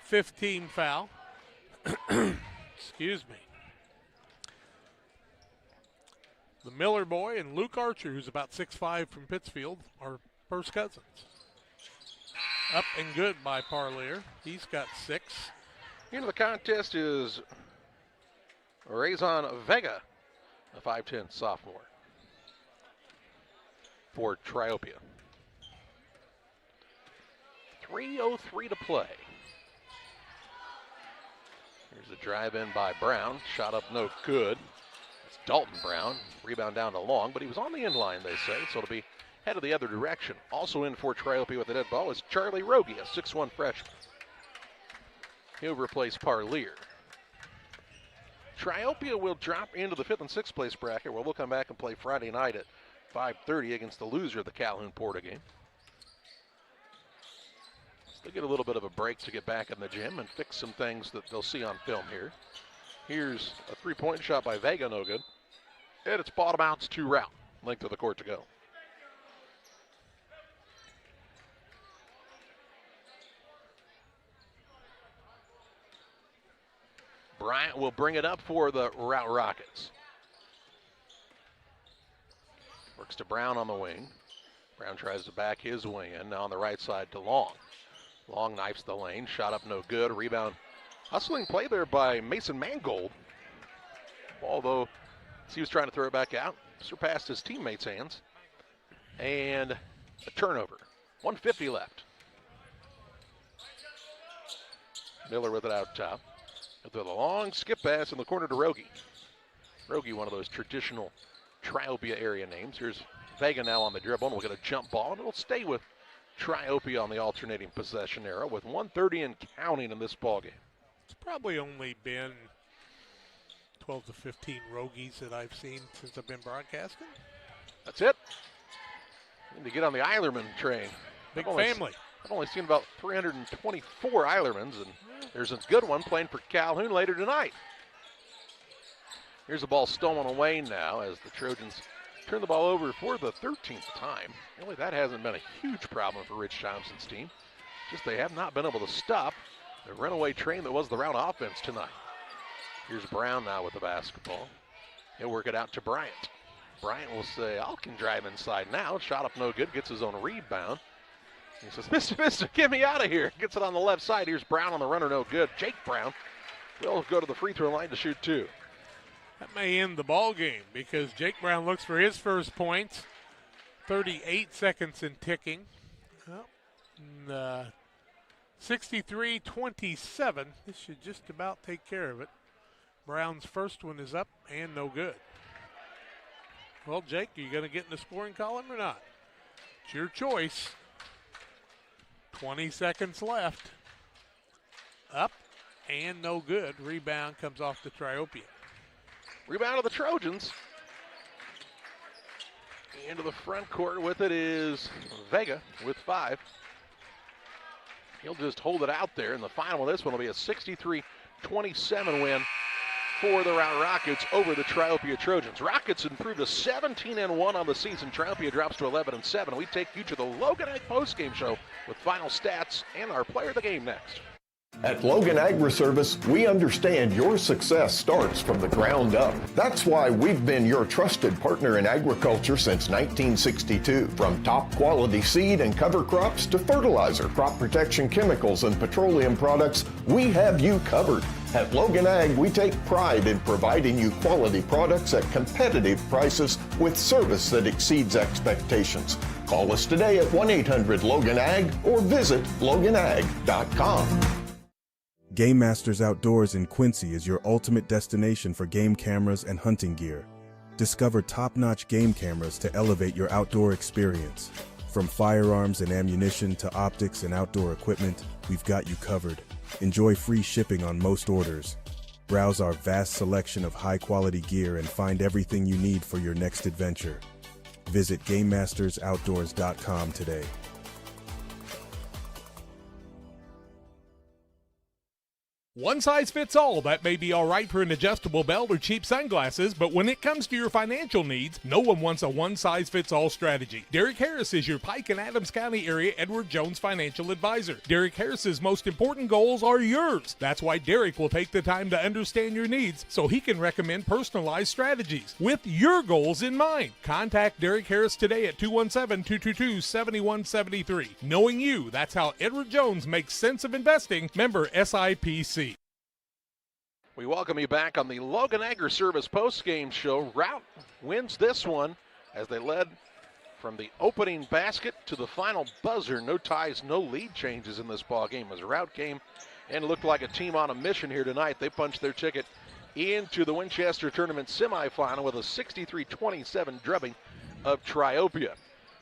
15 foul. Excuse me. The Miller boy and Luke Archer, who's about 6'5" from Pittsfield, are first cousins. Up and good by Parlier. He's got 6. Into the contest is Raison Vega, a 5'10" sophomore for Triopia. 3:03 to play. Here's a drive in by Brown. Shot up no good. It's Dalton Brown. Rebound down to Long, but he was on the end line, they say, so it'll be headed the other direction. Also in for Triopia with the dead ball is Charlie Rogie, a 6'1" freshman. He'll replace Parlier. Triopia will drop into the 5th and 6th place bracket, where we'll come back and play Friday night at 5:30 against the loser of the Calhoun-Porta game. So they get a little bit of a break to get back in the gym and fix some things that they'll see on film here. Here's a three-point shot by Vega, no good. And it's bottom outs to Routt. Length of the court to go. Bryant will bring it up for the Routt Rockets. Works to Brown on the wing. Brown tries to back his way in. Now on the right side to Long. Long knifes the lane, shot up no good. Rebound, hustling play there by Mason Mangold. Ball, though, he was trying to throw it back out, surpassed his teammates' hands. And a turnover. 1:50 left. Miller with it out top. With a long skip pass in the corner to Rogie. Rogie, one of those traditional Triopia area names. Here's Vega now on the dribble, and we'll get a jump ball, and it'll stay with Triopia on the alternating possession era with 1:30 and counting in this ballgame. It's probably only been 12 to 15 Rogies that I've seen since I've been broadcasting. That's it. Need to get on the Eilerman train. Big family. I've only seen about 324 Eilermans, and there's a good one playing for Calhoun later tonight. Here's the ball stolen away now as the Trojans turn the ball over for the 13th time. Really, that hasn't been a huge problem for Rich Thompson's team. Just they have not been able to stop the runaway train that was the Routt offense tonight. Here's Brown now with the basketball. He'll work it out to Bryant. Bryant will say, I can drive inside now. Shot up no good, gets his own rebound. He says, Mister, get me out of here. Gets it on the left side. Here's Brown on the runner, no good. Jake Brown will go to the free throw line to shoot two. That may end the ball game because Jake Brown looks for his first points. 38 seconds and ticking. Well, 63-27. This should just about take care of it. Brown's first one is up and no good. Well, Jake, are you going to get in the scoring column or not? It's your choice. 20 seconds left. Up and no good. Rebound comes off the Triopia. Rebound of the Trojans. Into the front court with it is Vega with 5. He'll just hold it out there, and the final of this one will be a 63-27 win for the Routt Rockets over the Triopia Trojans. Rockets improved to 17-1 on the season. Triopia drops to 11-7. We take you to the Logan Ag postgame show with final stats and our player of the game next. At Logan Agri-Service, we understand your success starts from the ground up. That's why we've been your trusted partner in agriculture since 1962. From top quality seed and cover crops to fertilizer, crop protection chemicals, and petroleum products, we have you covered. At Logan Ag, we take pride in providing you quality products at competitive prices with service that exceeds expectations. Call us today at 1-800-LOGAN-AG or visit loganag.com. Game Masters Outdoors in Quincy is your ultimate destination for game cameras and hunting gear. Discover top-notch game cameras to elevate your outdoor experience. From firearms and ammunition to optics and outdoor equipment, we've got you covered. Enjoy free shipping on most orders. Browse our vast selection of high-quality gear and find everything you need for your next adventure. Visit GameMastersOutdoors.com today. One size fits all. That may be all right for an adjustable belt or cheap sunglasses, but when it comes to your financial needs, no one wants a one-size-fits-all strategy. Derek Harris is your Pike and Adams County area Edward Jones financial advisor. Derek Harris's most important goals are yours. That's why Derek will take the time to understand your needs so he can recommend personalized strategies with your goals in mind. Contact Derek Harris today at 217-222-7173. Knowing you, that's how Edward Jones makes sense of investing. Member SIPC. We welcome you back on the Logan Agri-Service postgame show. Routt wins this one as they led from the opening basket to the final buzzer. No ties, no lead changes in this ball game as Routt came and looked like a team on a mission here tonight. They punched their ticket into the Winchester Tournament semifinal with a 63-27 drubbing of Triopia.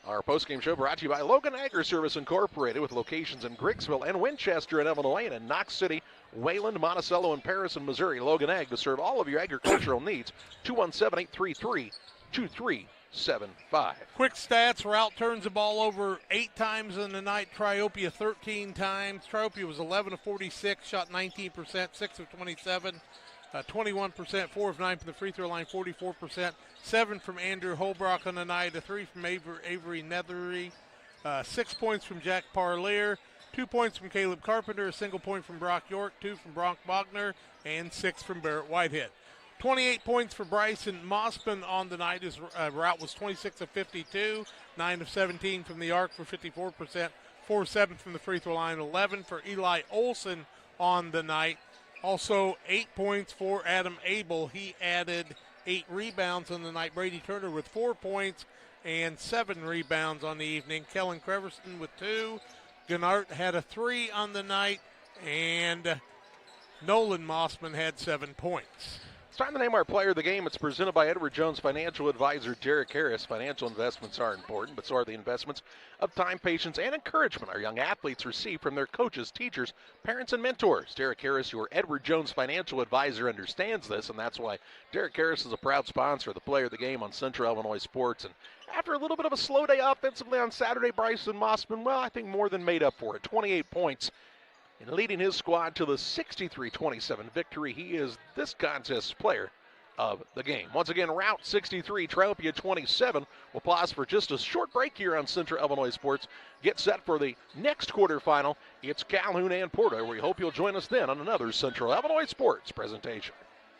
Our postgame show brought to you by Logan Agri-Service Incorporated with locations in Griggsville and Winchester in Illinois and in Knox City, Wayland, Monticello, and Paris in Missouri. Logan Ag to serve all of your agricultural needs. 217-833-2375. Quick stats. Routt turns the ball over 8 times in the night. Triopia 13 times. Triopia was 11 of 46, shot 19%, 6 of 27. 21%, 4 of 9 from the free throw line, 44%, 7 from Andrew Holbrook on the night, a 3 from Avery Nethery, 6 points from Jack Parlier, 2 points from Caleb Carpenter, a single point from Brock York, 2 from Brock Bogner, and 6 from Barrett Whitehead. 28 points for Bryson Mossman on the night as Routt was 26 of 52, 9 of 17 from the arc for 54%, 4-7 from the free throw line, 11 for Eli Olson on the night. Also 8 points for Adam Abel. He added 8 rebounds on the night. Brady Turner with 4 points and 7 rebounds on the evening. Kellen Creverson with 2. Gennart had a 3 on the night, and Nolan Mossman had 7 points. It's time to name our player of the game. It's presented by Edward Jones financial advisor Derek Harris. Financial investments are important, but so are the investments of time, patience, and encouragement our young athletes receive from their coaches, teachers, parents, and mentors. Derek Harris, your Edward Jones financial advisor, understands this, and that's why Derek Harris is a proud sponsor of the player of the game on Central Illinois Sports. And after a little bit of a slow day offensively on Saturday, Bryson Mossman, well, I think more than made up for it. 28 points. And leading his squad to the 63-27 victory, he is this contest's player of the game. Once again, Routt 63, Triopia 27. We'll pause for just a short break here on Central Illinois Sports. Get set for the next quarterfinal. It's Calhoun and Porter. We hope you'll join us then on another Central Illinois Sports presentation.